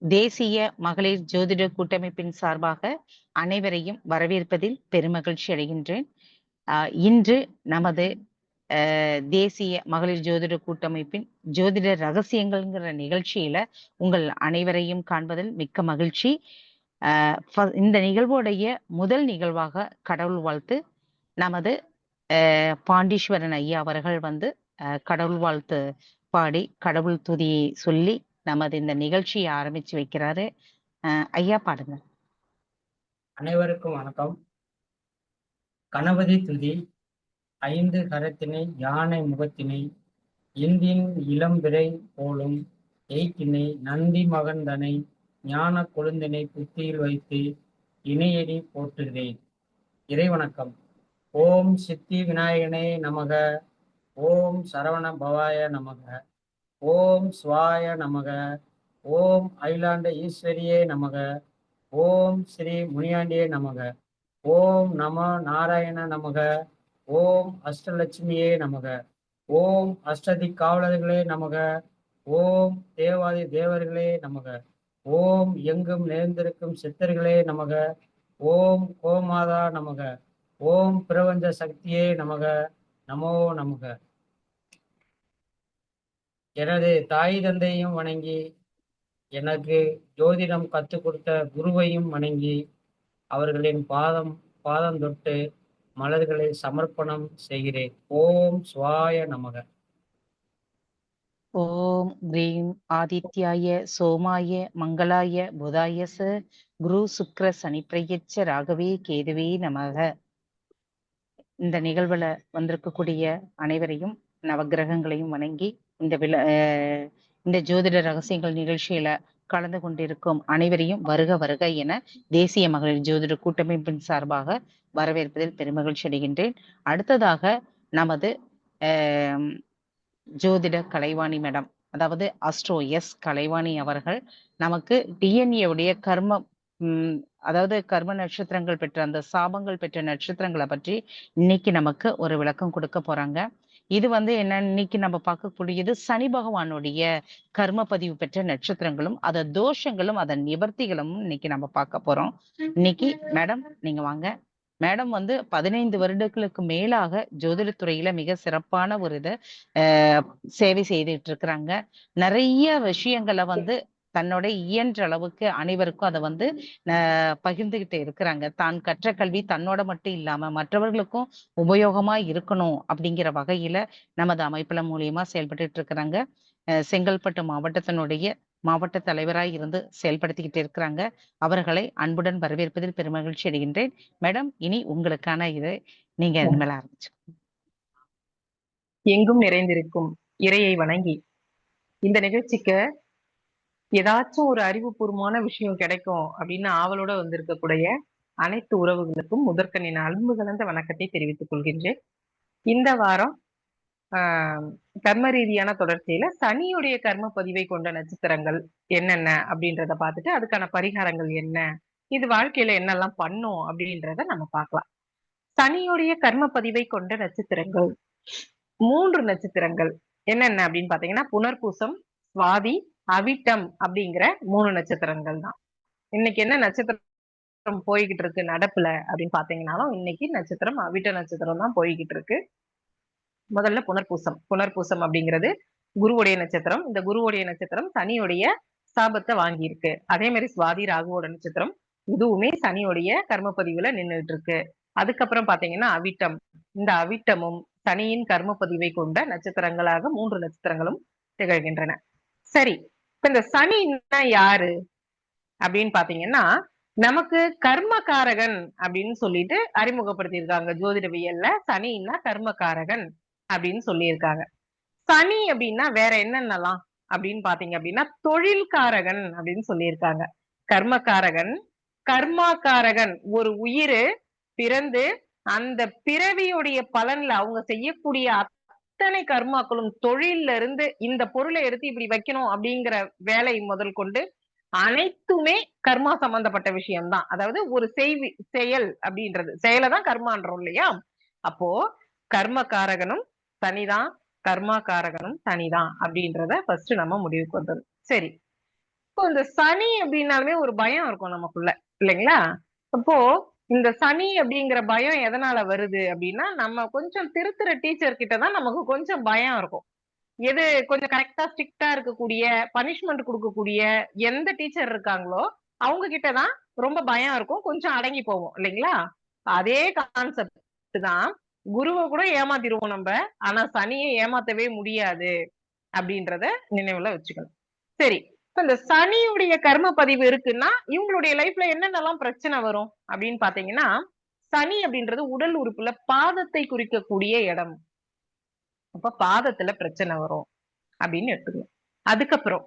தேசிய மகளிர் ஜோதிட கூட்டமைப்பின் சார்பாக அனைவரையும் வரவேற்பதில் பெருமகிழ்ச்சி அடைகின்றேன். இன்று நமது தேசிய மகளிர் ஜோதிட கூட்டமைப்பின் ஜோதிட ரகசியங்கள்ங்கிற நிகழ்ச்சியில உங்கள் அனைவரையும் காண்பதில் மிக்க மகிழ்ச்சி. இந்த நிகழ்வுடைய முதல் நிகழ்வாக கடவுள் வாழ்த்து. நமது பாண்டீஸ்வரன் ஐயா அவர்கள் வந்து கடவுள் வாழ்த்து பாடி கடவுள் துதியை சொல்லி நமது இந்த நிகழ்ச்சியை ஆரம்பிச்சு வைக்கிறாரு. ஐயா பாடுங்க. அனைவருக்கும் வணக்கம். கணபதி துதி. ஐந்து கரத்தினை யானை முகத்தினை இந்தின் இளம்பிறை போலும் எய்த்தினை நந்தி மகந்தனை ஞான கொழுந்தினை புத்தியில் வைத்து இணையடி போற்றுகிறேன். இறைவணக்கம். ஓம் சித்தி விநாயகனே நமக. ஓம் சரவண பவாய நமக. ஓம் ஸ்வாய நமக. ஓம் அகிலாண்ட ஈஸ்வரியே நமக. ஓம் ஸ்ரீ முனியாண்டியே நமக. ஓம் நம நாராயண நமக. ஓம் அஷ்டலட்சுமியே நமக. ஓம் அஷ்டதி காவலர்களே நமக. ஓம் தேவாதி தேவர்களே நமக. ஓம் எங்கும் நேர்ந்திருக்கும் சித்தர்களே நமக. ஓம் கோமாதா நமக. ஓம் பிரபஞ்ச சக்தியே நமக. நமோ நமக. எனது தாய் தந்தையும் வணங்கி எனக்கு ஜோதிடம் கற்றுக் கொடுத்த குருவையும் வணங்கி அவர்களின் பாதம் தொட்டு மலர்களை சமர்ப்பணம் செய்கிறேன். ஓம் ஸ்வாய நமக. ஓம் கிரீம் ஆதித்யாய சோமாய மங்களாய புதாயச குரு சுக்ர சனிப்பிரயச்ச ராகவே கேதுவே நமக. இந்த நிகழ்வுல வந்திருக்கக்கூடிய அனைவரையும் நவகிரகங்களையும் வணங்கி இந்த ஜோதிட ரகசியங்கள் நிகழ்ச்சியில கலந்து கொண்டிருக்கும் அனைவரையும் வருக வருக என தேசிய மகளிர் ஜோதிட கூட்டமைப்பின் சார்பாக வரவேற்பதில் பெருமகிழ்ச்சி அடைகின்றேன். அடுத்ததாக நமது ஜோதிட கலைவாணி மேடம், அதாவது அஸ்ட்ரோ எஸ் கலைவாணி அவர்கள் நமக்கு டிஎன்ஏ உடைய அதாவது கர்ம நட்சத்திரங்கள் பெற்ற அந்த சாபங்கள் பெற்ற நட்சத்திரங்களை பற்றி இன்னைக்கு நமக்கு ஒரு விளக்கம் கொடுக்க போறாங்க. இது வந்து என்ன, இன்னைக்கு நம்ம பார்க்கக்கூடியது சனி பகவானுடைய கர்ம பதிவு பெற்ற நட்சத்திரங்களும் அதன் தோஷங்களும் அதன் நிவர்த்திகளும் இன்னைக்கு நம்ம பார்க்க போறோம். இன்னைக்கு மேடம் நீங்க வாங்க. மேடம் வந்து 15 வருடங்களுக்கு மேலாக ஜோதிடத்துறையில மிக சிறப்பான ஒரு இதை சேவை செய்துட்டு இருக்கிறாங்க. நிறைய விஷயங்களை வந்து தன்னோட இயன்ற அளவுக்கு அனைவருக்கும் அதை வந்து பகிர்ந்துகிட்டு இருக்கிறாங்க. தான் கற்ற கல்வி தன்னோட மட்டும் இல்லாம மற்றவர்களுக்கும் உபயோகமா இருக்கணும் அப்படிங்கிற வகையில நமது அமைப்புல மூலியமா செயல்பட்டு இருக்கிறாங்க. செங்கல்பட்டு மாவட்டத்தினுடைய மாவட்ட தலைவராய் இருந்து செயல்படுத்திக்கிட்டு இருக்கிறாங்க. அவர்களை அன்புடன் வரவேற்பதில் பெருமகிழ்ச்சி அடைகின்றேன். மேடம், இனி உங்களுக்கான இதை நீங்க இனிமேல் ஆரம்பிச்சு. எங்கும் நிறைந்திருக்கும் இறையை வணங்கி இந்த நிகழ்ச்சிக்கு ஏதாச்சும் ஒரு அறிவுபூர்வமான விஷயம் கிடைக்கும் அப்படின்னு ஆவலோட வந்திருக்கக்கூடிய அனைத்து உறவுகளுக்கும் முதற்கண்ணின் அன்பு கலந்த வணக்கத்தை தெரிவித்துக் கொள்கின்றேன். இந்த வாரம் கர்ம ரீதியான தொடர்ச்சியில சனியுடைய கர்ம பதிவை கொண்ட நட்சத்திரங்கள் என்னென்ன அப்படின்றத பார்த்துட்டு அதுக்கான பரிகாரங்கள் என்ன, இது வாழ்க்கையில என்னெல்லாம் பண்ணும் அப்படின்றத நம்ம பார்க்கலாம். சனியுடைய கர்ம பதிவை கொண்ட நட்சத்திரங்கள் 3 நட்சத்திரங்கள் என்னென்ன அப்படின்னு பாத்தீங்கன்னா புனர்பூசம், சுவாதி, அவிட்டம் அப்படிங்கிற 3 நட்சத்திரங்கள் தான். இன்னைக்கு என்ன நட்சத்திரம் போய்கிட்டு இருக்கு நடப்புல அப்படின்னு பாத்தீங்கன்னாலும் இன்னைக்கு நட்சத்திரம் அவிட்ட நட்சத்திரம் தான் போய்கிட்டு இருக்கு. முதல்ல புனர்பூசம் அப்படிங்கிறது குருவுடைய நட்சத்திரம். இந்த குருவுடைய நட்சத்திரம் சனியுடைய சாபத்தை வாங்கி இருக்கு. அதே மாதிரி சுவாதி ராகுவோட நட்சத்திரம், இதுவுமே சனியுடைய கர்மப்பதிவுல நின்றுட்டு இருக்கு. அதுக்கப்புறம் பாத்தீங்கன்னா அவிட்டம். இந்த அவிட்டமும் சனியின் கர்மப்பதிவை கொண்ட நட்சத்திரங்களாக 3 நட்சத்திரங்களும் திகழ்கின்றன. சரி, இப்ப இந்த சனின்னா யாரு அப்படின்னு பாத்தீங்கன்னா நமக்கு கர்மகாரகன் அப்படின்னு சொல்லிட்டு அறிமுகப்படுத்தியிருக்காங்க ஜோதிடவியல்ல. சனின்னா கர்மகாரகன் அப்படின்னு சொல்லியிருக்காங்க. சனி அப்படின்னா வேற என்னென்னலாம் அப்படின்னு பாத்தீங்க அப்படின்னா தொழில்காரகன் அப்படின்னு சொல்லியிருக்காங்க. கர்மகாரகன், கர்மாகாரகன். ஒரு உயிர் பிறந்து அந்த பிறவியுடைய பலன்ல அவங்க செய்யக்கூடிய அத்தனை கர்மாக்களும் தொழில்ல இருந்து இந்த பொருளை எடுத்து இப்படி வைக்கணும் அப்படிங்கிற வேலை முதல் கொண்டு அனைத்துமே கர்மா சம்பந்தப்பட்ட விஷயம்தான். அதாவது ஒரு செயல் அப்படின்றது செயலைதான் கர்மான்றோம் இல்லையா? அப்போ கர்மகாரகனும் தனிதான், கர்மாகாரகனும் தனிதான் அப்படின்றத ஃபர்ஸ்ட் நம்ம முடிவுக்கு வந்தது. சரி, இப்போ இந்த சனி அப்படின்னாலுமே ஒரு பயம் இருக்கும் நமக்குள்ள, இல்லைங்களா? அப்போ இந்த சனி அப்படிங்கிற பயம் எதனால வருது அப்படின்னா, நம்ம கொஞ்சம் திருத்துற டீச்சர் கிட்ட தான் நமக்கு கொஞ்சம் பயம் இருக்கும். எது கொஞ்சம் கரெக்டா ஸ்ட்ரிக்ட்டா இருக்கக்கூடிய, பனிஷ்மென்ட் குடுக்கக்கூடிய எந்த டீச்சர் இருக்காங்களோ, அவங்க கிட்ட தான் ரொம்ப பயம் இருக்கும். கொஞ்சம் அடங்கி போவோம் இல்லைங்களா? அதே கான்செப்ட் தான் குருவ கூட ஏமாத்திருவோம் நம்ப. ஆனா சனிய ஏமாத்தவே முடியாது அப்படின்றத நினைவுல வச்சுக்கணும். சரி. இப்ப இந்த சனியுடைய கர்ம பதிவு இருக்குன்னா, இவங்களுடைய லைஃப்ல என்னென்னலாம் பிரச்சனை வரும் அப்படின்னு பாத்தீங்கன்னா, சனி அப்படின்றது உடல் உறுப்புல பாதத்தை குறிக்கக்கூடிய இடம். அப்ப பாதத்துல பிரச்சனை வரும் அப்படின்னு எடுத்துக்கணும். அதுக்கப்புறம்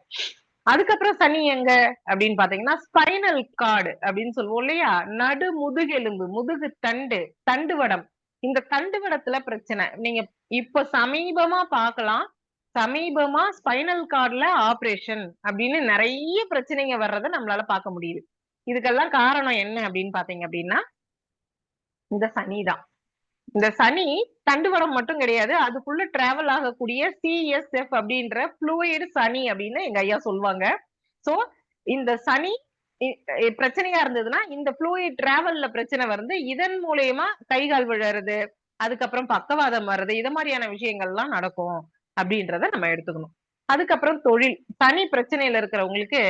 அதுக்கப்புறம் சனி எங்க அப்படின்னு பாத்தீங்கன்னா, ஸ்பைனல் கார்டு அப்படின்னு சொல்லுவோம் இல்லையா? நடு முதுகெலும்பு, முதுகு தண்டு, தண்டுவடம். இந்த தண்டுவடத்துல பிரச்சனை. நீங்க இப்ப சமீபமா பார்க்கலாம். சமீபமா ஸ்பைனல் கார்ட்ல ஆபரேஷன் அப்படின்னு நெறைய பிரச்சனைங்க வர்றத நம்மளால பார்க்க முடியுது. இதுக்கெல்லாம் காரணம் என்ன அப்படின்னு பாத்தீங்க அப்படின்னா, இந்த சனி தான். இந்த சனி தண்டுவடம் மட்டும் கிடையாது. அதுக்குள்ள டிராவல் ஆகக்கூடிய CSF அப்படின்ற ஃப்ளூயிட் சனி அப்படின்னு எங்க ஐயா சொல்லுவாங்க. சோ இந்த சனி பிரச்சனையா இருந்ததுன்னா, இந்த ஃப்ளூயிட் டிராவல்ல பிரச்சனை வருது. இதன் மூலியமா கை, கால் விழறது, அதுக்கப்புறம் பக்கவாதம் வர்றது, இது மாரியான விஷயங்கள்லாம் நடக்கும் அப்படின்றத நம்ம எடுத்துக்கணும். அதுக்கப்புறம் தொழில். சனி பிரச்சனையில இருக்கிறவங்களுக்கு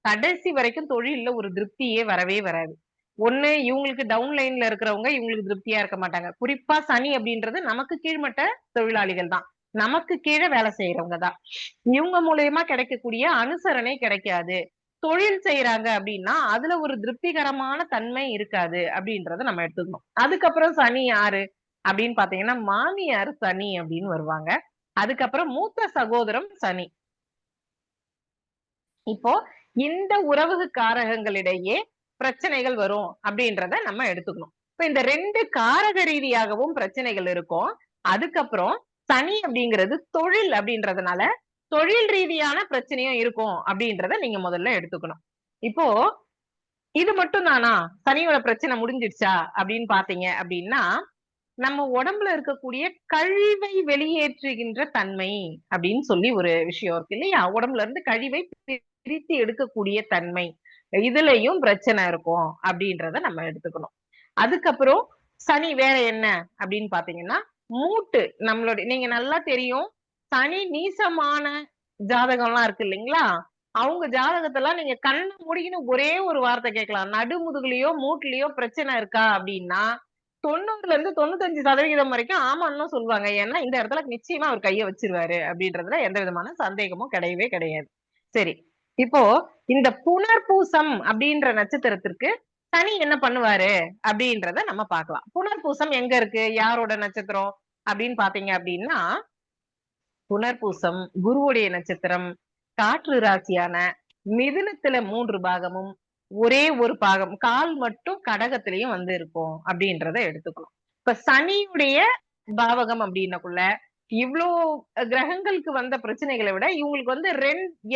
கடைசி வரைக்கும் தொழில்ல ஒரு திருப்தியே வரவே வராது. ஒண்ணு இவங்களுக்கு டவுன் லைன்ல இருக்கிறவங்க இவங்களுக்கு திருப்தியா இருக்க மாட்டாங்க. குறிப்பா சனி அப்படின்றது நமக்கு கீழ்மட்ட தொழிலாளிகள் தான். நமக்கு கீழ வேலை செய்யறவங்க தான். இவங்க மூலியமா கிடைக்கக்கூடிய அனுசரணை கிடைக்காது. தொழில் செய்யறாங்க அப்படின்னா, அதுல ஒரு திருப்திகரமான தன்மை இருக்காது அப்படின்றத நம்ம எடுத்துக்கணும். அதுக்கப்புறம் சனி யாரு அப்படின்னு பாத்தீங்கன்னா, மாமியார் சனி அப்படின்னு வருவாங்க. அதுக்கப்புறம் மூத்த சகோதரம் சனி. இப்போ இந்த உறவுக்காரகங்களிடையே பிரச்சனைகள் வரும் அப்படின்றத நம்ம எடுத்துக்கணும். இப்ப இந்த 2 காரக ரீதியாகவும் பிரச்சனைகள் இருக்கும். அதுக்கப்புறம் சனி அப்படிங்கிறது தொழில் அப்படின்றதுனால தொழில் ரீதியான பிரச்சனையும் இருக்கும் அப்படின்றத நீங்க முதல்ல எடுத்துக்கணும். இப்போ இது மட்டும் தானா? சனியோட பிரச்சனை முடிஞ்சிடுச்சா அப்படின்னு பாத்தீங்க அப்படின்னா, நம்ம உடம்புல இருக்கக்கூடிய கழிவை வெளியேற்றுகின்ற தன்மை அப்படின்னு சொல்லி ஒரு விஷயம் இருக்கு இல்லையா? உடம்புல இருந்து கழிவை பிரித்து எடுக்கக்கூடிய தன்மை. இதுலயும் பிரச்சனை இருக்கும் அப்படின்றத நம்ம எடுத்துக்கணும். அதுக்கப்புறம் சனி வேற என்ன அப்படின்னு பாத்தீங்கன்னா, மூட்டு நம்மளுடைய நீங்க நல்லா தெரியும். சனி நீசமான ஜாதகம்லாம் இருக்கு இல்லைங்களா? அவங்க ஜாதகத்தெல்லாம் நீங்க கண்ண மூடிக்கின்னு ஒரே ஒரு வார்த்தை கேட்கலாம். நடுமுதுகுலயோ, மூட்டுலயோ பிரச்சனை இருக்கா அப்படின்னா, 90ல இருந்து 95% வரைக்கும் ஆமான்னு தான் சொல்லுவாங்க. ஏன்னா, இந்த இடத்துல நிச்சயமா அவர் கைய வச்சிருவாரு அப்படின்றதுல எந்த விதமான சந்தேகமும் கிடையவே கிடையாது. சரி. இப்போ இந்த புனர்பூசம் அப்படின்ற நட்சத்திரத்திற்கு சனி என்ன பண்ணுவாரு அப்படின்றத நம்ம பார்க்கலாம். புனர்பூசம் எங்க இருக்கு? யாரோட நட்சத்திரம் அப்படின்னு பாத்தீங்க அப்படின்னா, புனர்பூசம் குருவுடைய நட்சத்திரம், காற்று ராசியான மிதுனத்துல 3 பாகமும், ஒரே ஒரு பாகம் கால் மட்டும் கடகத்திலயும் வந்து இருக்கும் அப்படின்றத எடுத்துக்கணும். இப்ப சனியுடைய பாவகம் அப்படின்னக்குள்ள இவ்ளோ கிரகங்களுக்கு வந்த பிரச்சனைகளை விட இவங்களுக்கு வந்து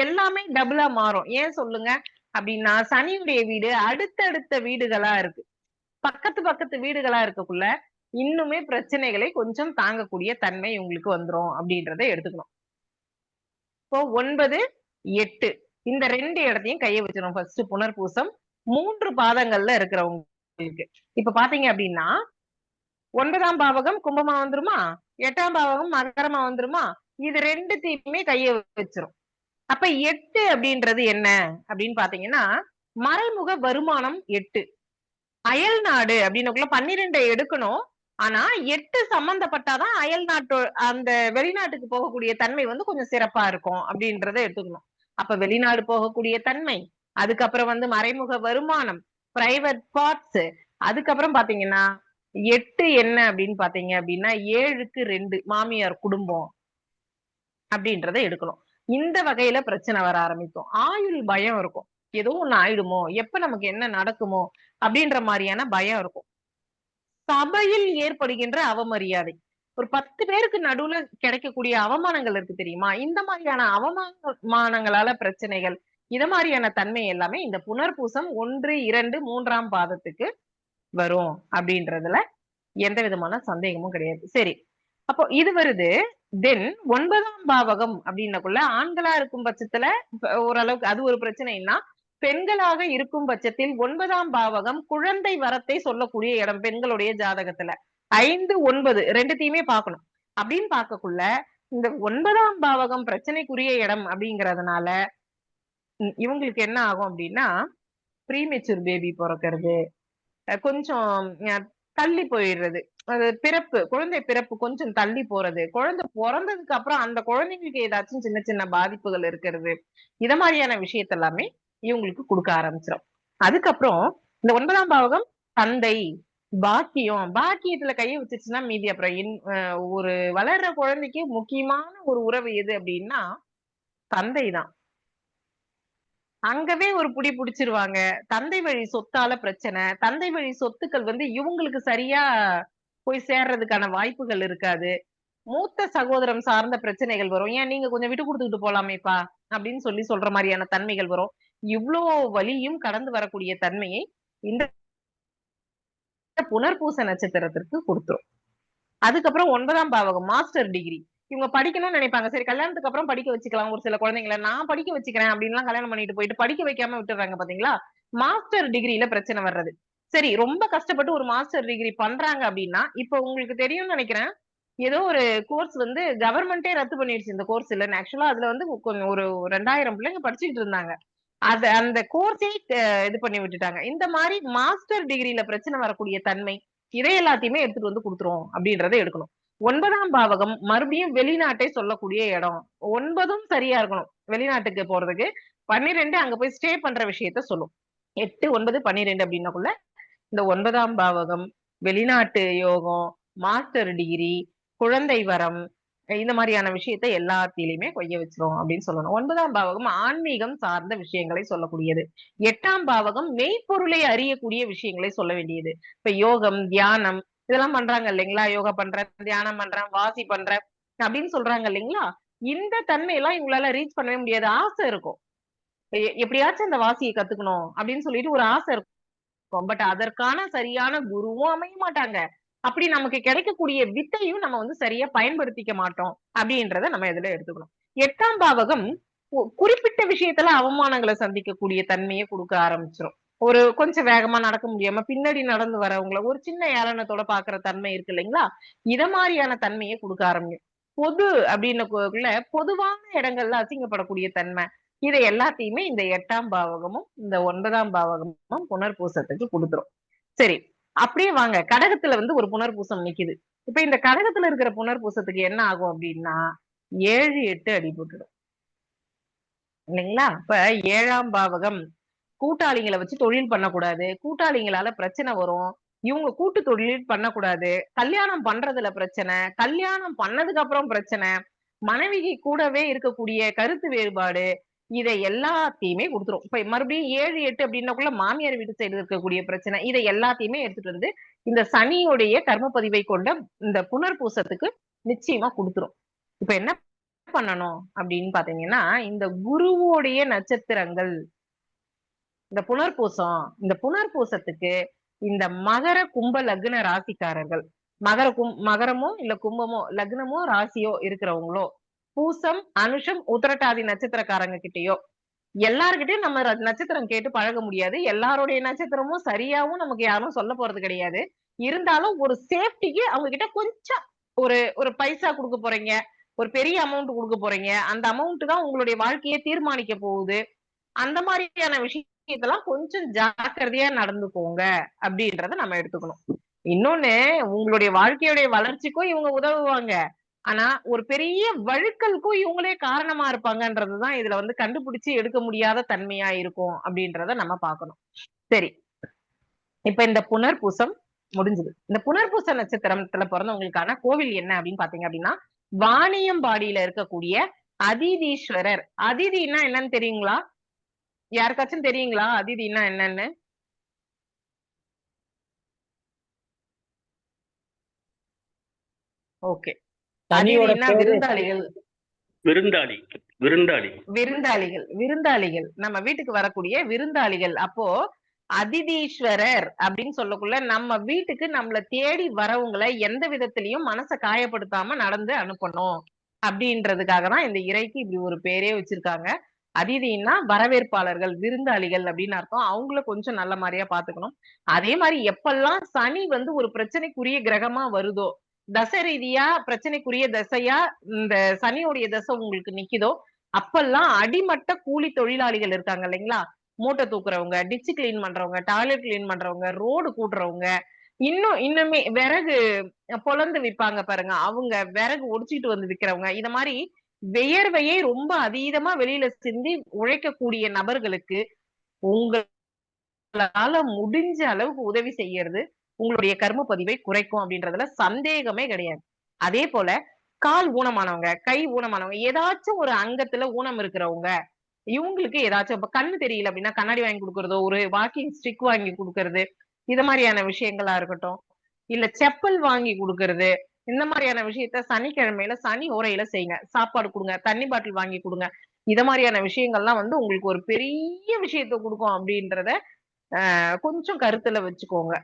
எல்லாமே டபுளா மாறும். ஏன் சொல்லுங்க? அப்படின்னா சனியுடைய வீடு அடுத்தடுத்த வீடுகளா இருக்கு. பக்கத்து பக்கத்து வீடுகளா இருக்கக்குள்ள இன்னுமே பிரச்சனைகளை கொஞ்சம் தாங்கக்கூடிய தன்மை இவங்களுக்கு வந்துரும் அப்படின்றத எடுத்துக்கணும். இப்போ 9, 8 இந்த 2 இடத்தையும் கைய வச்சிரும். ஃபர்ஸ்ட் புனர்பூசம் 3 பாதங்கள்ல இருக்கிறவங்களுக்கு. இப்ப பாத்தீங்க அப்படின்னா 9ஆம் பாவகம் கும்பமா வந்துருமா? 8ஆம் பாவகம் மகரமா வந்துருமா? இது 2த்தையுமே கைய வச்சிரும். அப்ப 8 அப்படின்றது என்ன அப்படின்னு பாத்தீங்கன்னா, மறைமுக வருமானம் 8. அயல் நாடு அப்படின்னக்குள்ள 12 எடுக்கணும். ஆனா 8 சம்பந்தப்பட்டாதான் அயல் நாட்டு அந்த வெளிநாட்டுக்கு போகக்கூடிய தன்மை வந்து கொஞ்சம் சிறப்பா இருக்கும் அப்படின்றத எடுத்துக்கணும். அப்ப வெளிநாடு போகக்கூடிய தன்மை, அதுக்கப்புறம் வந்து மறைமுக வருமானம், பிரைவேட் பார்ட்ஸ், அதுக்கப்புறம் பாத்தீங்கன்னா 8 என்ன அப்படின்னு பாத்தீங்க அப்படின்னா 7க்கு 2 மாமியார் குடும்பம் அப்படின்றத எடுக்கணும். இந்த வகையில பிரச்சனை வர ஆரம்பிக்கும். ஆயுள் பயம் இருக்கும். ஏதோ ஒண்ணு ஆயிடுமோ, எப்ப நமக்கு என்ன நடக்குமோ அப்படின்ற மாதிரியான பயம் இருக்கும். சபையில் ஏற்படுகின்ற அவமரியாதை. ஒரு 10 பேருக்கு நடுவுல கிடைக்கக்கூடிய அவமானங்கள் இருக்கு தெரியுமா? இந்த மாதிரியான அவமானங்களால பிரச்சனைகள், இத மாதிரியான தன்மை எல்லாமே இந்த புனர்பூசம் 1, 2, 3ஆம் பாதத்துக்கு வரும் அப்படின்றதுல எந்த விதமான சந்தேகமும் கிடையாது. சரி. அப்போ இது வருது. தென் 9ஆம் பாவகம் அப்படின்னக்குள்ள ஆண்களா இருக்கும் பட்சத்துல ஓரளவுக்கு அது ஒரு பிரச்சனைன்னா, பெண்களாக இருக்கும் பட்சத்தில் 9ஆம் பாவகம் குழந்தை வரத்தை சொல்லக்கூடிய இடம் பெண்களுடைய ஜாதகத்துல. 5, 9 2த்தையுமே பார்க்கணும். அப்படின்னு பார்க்கக்குள்ள இந்த 9ஆம் பாவகம் பிரச்சனைக்குரிய இடம் அப்படிங்கறதுனால இவங்களுக்கு என்ன ஆகும் அப்படின்னா, ப்ரீமெச்சூர் பேபி பிறக்கிறது, கொஞ்சம் தள்ளி போயிடுறது, அது குழந்தை பிறப்பு கொஞ்சம் தள்ளி போறது, குழந்தை பிறந்ததுக்கு அப்புறம் அந்த குழந்தைங்களுக்கு ஏதாச்சும் சின்ன சின்ன பாதிப்புகள் இருக்கிறது, இத மாதிரியான விஷயத்த எல்லாமே இவங்களுக்கு கொடுக்க ஆரம்பிச்சிடும். அதுக்கப்புறம் இந்த 9ஆம் பாவகம் தந்தை, பாக்கியத்துல கையை வச்சுச்சுன்னா மீதி அப்புறம் ஒரு வளர்ற குழந்தைக்கு முக்கியமான ஒரு உறவு எது அப்படின்னா தந்தை தான். அங்கவே ஒரு புடி புடிச்சிருவாங்க. தந்தை வழி சொத்தால பிரச்சனை. தந்தை வழி சொத்துக்கள் இவங்களுக்கு சரியா போய் சேர்றதுக்கான வாய்ப்புகள் இருக்காது. மூத்த சகோதரம் சார்ந்த பிரச்சனைகள் வரும். ஏன் நீங்க கொஞ்சம் விட்டு குடுத்துட்டு போலாமேப்பா அப்படின்னு சொல்ற மாதிரியான தன்மைகள் வரும். இவ்ளோ வலியும் கடந்து வரக்கூடிய தன்மையை இந்த புனர்பூச நட்சத்திரத்திற்கு கொடுத்துரும். அதுக்கப்புறம் 9ஆம் பாவகம் மாஸ்டர் டிகிரி. இவங்க படிக்கணும்னு நினைப்பாங்க. சரி கல்யாணத்துக்கு அப்புறம் படிக்க வச்சுக்கலாம் ஒரு சில குழந்தைங்கள. நான் படிக்க வச்சுக்கிறேன் அப்படின்லாம் கல்யாணம் பண்ணிட்டு போயிட்டு படிக்க வைக்காம விட்டுறாங்க பாத்தீங்களா? மாஸ்டர் டிகிரில பிரச்சனை வர்றது. சரி ரொம்ப கஷ்டப்பட்டு ஒரு மாஸ்டர் டிகிரி பண்றாங்க அப்படின்னா, இப்ப உங்களுக்கு தெரியும்னு நினைக்கிறேன். ஏதோ ஒரு கோர்ஸ் கவர்மெண்டே ரத்து பண்ணிடுச்சு இந்த கோர்ஸ் இல்லன்னு. ஆக்சுவலா அதுல கொஞ்சம் ஒரு 2000 பிள்ளைங்க படிச்சுட்டு இருந்தாங்க. அந்த கோர்ஸே இது பண்ணி விட்டுட்டாங்க. இந்த மாதிரி மாஸ்டர் டிகிரில பிரச்சனை வரக்கூடிய தன்மை இதை எல்லாத்தையுமே எடுத்துட்டு கொடுத்துரும் அப்படின்றத எடுக்கணும். 9ஆம் பாவகம் மறுபடியும் வெளிநாட்டை சொல்லக்கூடிய இடம். 9ம் சரியா இருக்கணும் வெளிநாட்டுக்கு போறதுக்கு. 12 அங்க போய் ஸ்டே பண்ற விஷயத்த சொல்லும். 8, 9, 12 அப்படின்னக்குள்ள இந்த 9ஆம் பாவகம், வெளிநாட்டு யோகம், மாஸ்டர் டிகிரி, குழந்தை வரம், இந்த மாதிரியான விஷயத்த எல்லாத்திலுமே கொய்ய வச்சிரும் அப்படின்னு சொல்லணும். 9ஆம் பாவகம் ஆன்மீகம் சார்ந்த விஷயங்களை சொல்லக்கூடியது. 8ஆம் பாவகம் மெய்ப்பொருளை அறியக்கூடிய விஷயங்களை சொல்ல வேண்டியது. இப்ப யோகம், தியானம் இதெல்லாம் பண்றாங்க இல்லைங்களா? யோகா பண்றேன், தியானம் பண்றேன், வாசி பண்றேன் அப்படின்னு சொல்றாங்க இல்லைங்களா? இந்த தன்மையெல்லாம் இவங்களால ரீச் பண்ணவே முடியாது. ஆசை இருக்கும். எப்படியாச்சும் அந்த வாசியை கத்துக்கணும் அப்படின்னு சொல்லிட்டு ஒரு ஆசை இருக்கும். பட் அதற்கான சரியான குருவும் அமைய மாட்டாங்க. அப்படி நமக்கு கிடைக்கக்கூடிய வித்தையும் நம்ம சரியா பயன்படுத்திக்க மாட்டோம் அப்படின்றத நம்ம இதுல எடுத்துக்கணும். 8ஆம் பாவகம் குறிப்பிட்ட விஷயத்துல அவமானங்களை சந்திக்கக்கூடிய தன்மையை கொடுக்க ஆரம்பிச்சிடும். ஒரு கொஞ்சம் வேகமா நடக்க முடியாம பின்னாடி நடந்து வரவங்களை ஒரு சின்ன ஏளனத்தோட பாக்குற தன்மை இருக்கு இல்லைங்களா? இத மாதிரியான தன்மையை கொடுக்க ஆரம்பிக்கும். பொது அப்படின்னு பொதுவான இடங்கள்ல அசிங்கப்படக்கூடிய தன்மை இதை எல்லாத்தையுமே இந்த 8ஆம் பாவகமும் இந்த 9ஆம் பாவகமும் புனர்பூசத்துக்கு கொடுத்துரும். சரி அப்படியே வாங்க கடகத்துல ஒரு புனர்பூசம் நிக்குது. இப்ப இந்த கடகத்துல இருக்கிற புனர்பூசத்துக்கு என்ன ஆகும் அப்படின்னா 7, 8 அடி போட்டுடும் இல்லைங்களா? இப்ப 7ஆம் பாவகம் கூட்டாளிகளை வச்சு தொழில் பண்ணக்கூடாது, கூட்டாளிங்களால பிரச்சனை வரும், இவங்க கூட்டு தொழில் பண்ணக்கூடாது, கல்யாணம் பண்றதுல பிரச்சனை, கல்யாணம் பண்ணதுக்கு அப்புறம் பிரச்சனை, மனைவிக்கு கூடவே இருக்கக்கூடிய கருத்து வேறுபாடு இதை எல்லாத்தையுமே கொடுத்துரும். இப்ப மறுபடியும் 7, 8 அப்படின்னக்குள்ள மாமியார் வீட்டு சைடு இருக்கக்கூடிய பிரச்சனை இதை எல்லாத்தையுமே எடுத்துட்டு இந்த சனியுடைய கர்ம பதிவை கொண்ட இந்த புனர்பூசத்துக்கு நிச்சயமா கொடுத்துரும். இப்ப என்ன பண்ணணும் அப்படின்னு பாத்தீங்கன்னா இந்த குருவோடைய நட்சத்திரங்கள் இந்த புனர்பூசத்துக்கு இந்த மகர கும்ப லக்ன ராசிக்காரர்கள் மகரமோ இல்ல கும்பமோ லக்னமோ ராசியோ இருக்கிறவங்களோ பூசம் அனுஷம் உத்திரட்டாதி நட்சத்திரக்காரங்க கிட்டயோ எல்லார்கிட்டயும் நம்ம நட்சத்திரம் கேட்டு பழக முடியாது. எல்லாருடைய நட்சத்திரமும் சரியாவும் நமக்கு யாரும் சொல்ல போறது கிடையாது. இருந்தாலும் ஒரு சேஃப்டிக்கு அவங்க கிட்ட கொஞ்சம் ஒரு பைசா கொடுக்க போறீங்க, ஒரு பெரிய அமௌண்ட் கொடுக்க போறீங்க, அந்த அமௌண்ட் தான் உங்களுடைய வாழ்க்கையை தீர்மானிக்க போகுது. அந்த மாதிரியான விஷயத்தெல்லாம் கொஞ்சம் ஜாக்கிரதையா நடந்துக்கோங்க அப்படின்றத நம்ம எடுத்துக்கணும். இன்னொன்னு உங்களுடைய வாழ்க்கையுடைய வளர்ச்சிக்கும் இவங்க உதவுவாங்க. ஆனா ஒரு பெரிய வழுக்கலுக்கும் இவங்களே காரணமா இருப்பாங்கன்றதுதான் இதுல கண்டுபிடிச்சு எடுக்க முடியாத தன்மையா இருக்கும் அப்படின்றத நம்ம பார்க்கணும். சரி இப்ப இந்த புனர்பூசம் முடிஞ்சது. இந்த புனர்பூச நட்சத்திரத்துல பிறந்தவங்களுக்கான கோவில் என்ன அப்படின்னு பாத்தீங்க அப்படின்னா வாணியம்பாடியில இருக்கக்கூடிய அதிதீஸ்வரர். அதிதினா என்னன்னு தெரியுங்களா? யாருக்காச்சும் தெரியுங்களா அதிதினா என்னன்னு? ஓகே அதிதினா விருந்தாளிகள். விருந்தாளிகள் நம்ம வீட்டுக்கு வரக்கூடிய விருந்தாளிகள். அப்போ அதிதீஸ்வரர் அப்படின்னு சொல்லக்குள்ள நம்ம வீட்டுக்கு நம்மள தேடி வரவங்களை எந்த விதத்திலையும் மனசை காயப்படுத்தாம நடந்து அனுப்பணும் அப்படின்றதுக்காக தான் இந்த இறைக்கு இப்படி ஒரு பேரே வச்சிருக்காங்க. அதிதின்னா வரவேற்பாளர்கள், விருந்தாளிகள் அப்படின்னு அர்த்தம். அவங்கள கொஞ்சம் நல்ல மாரியா பாத்துக்கணும். அதே மாரி எப்பல்லாம் சனி வந்து ஒரு பிரச்சனைக்குரிய கிரகமா வருதோ, தசை ரீதியா பிரச்சனைக்குரிய தசையா இந்த சனியோடைய தசை உங்களுக்கு நிக்குதோ, அப்பல்லாம் அடிமட்ட கூலி தொழிலாளிகள் இருக்காங்க இல்லைங்களா? மூட்டை தூக்குறவங்க, டிட்ச் கிளீன் பண்றவங்க, டாய்லெட் கிளீன் பண்றவங்க, ரோடு கூட்டுறவங்க, இன்னுமே விறகு பொளந்து விப்பாங்க பாருங்க. அவங்க விறகு ஒடிச்சிட்டு வந்து விக்கிறவங்க. இத மாரி வியர்வையை ரொம்ப அதீதமா வெளியில சிந்தி உழைக்கக்கூடிய நபர்களுக்கு உங்களால முடிஞ்ச அளவுக்கு உதவி செய்யறது உங்களுடைய கர்ம பதிவை குறைக்கும் அப்படின்றதுல சந்தேகமே கிடையாது. அதே போல கால் ஊனமானவங்க, கை ஊனமானவங்க, ஏதாச்சும் ஒரு அங்கத்துல ஊனம் இருக்கிறவங்க, இவங்களுக்கு ஏதாச்சும் இப்ப கண்ணு தெரியல அப்படின்னா கண்ணாடி வாங்கி குடுக்கறதோ, ஒரு வாக்கிங் ஸ்டிக் வாங்கி குடுக்கறது, இது மாரியான விஷயங்களா இருக்கட்டும். இல்ல செப்பல் வாங்கி குடுக்கறது, இந்த மாரியான விஷயத்த சனிக்கிழமையில சனி ஓரையில செய்யுங்க. சாப்பாடு குடுங்க, தண்ணி பாட்டில் வாங்கி குடுங்க. இத மாரியான விஷயங்கள்லாம் வந்து உங்களுக்கு ஒரு பெரிய விஷயத்த குடுக்கும் அப்படின்றத கொஞ்சம் கருத்துல வச்சுக்கோங்க.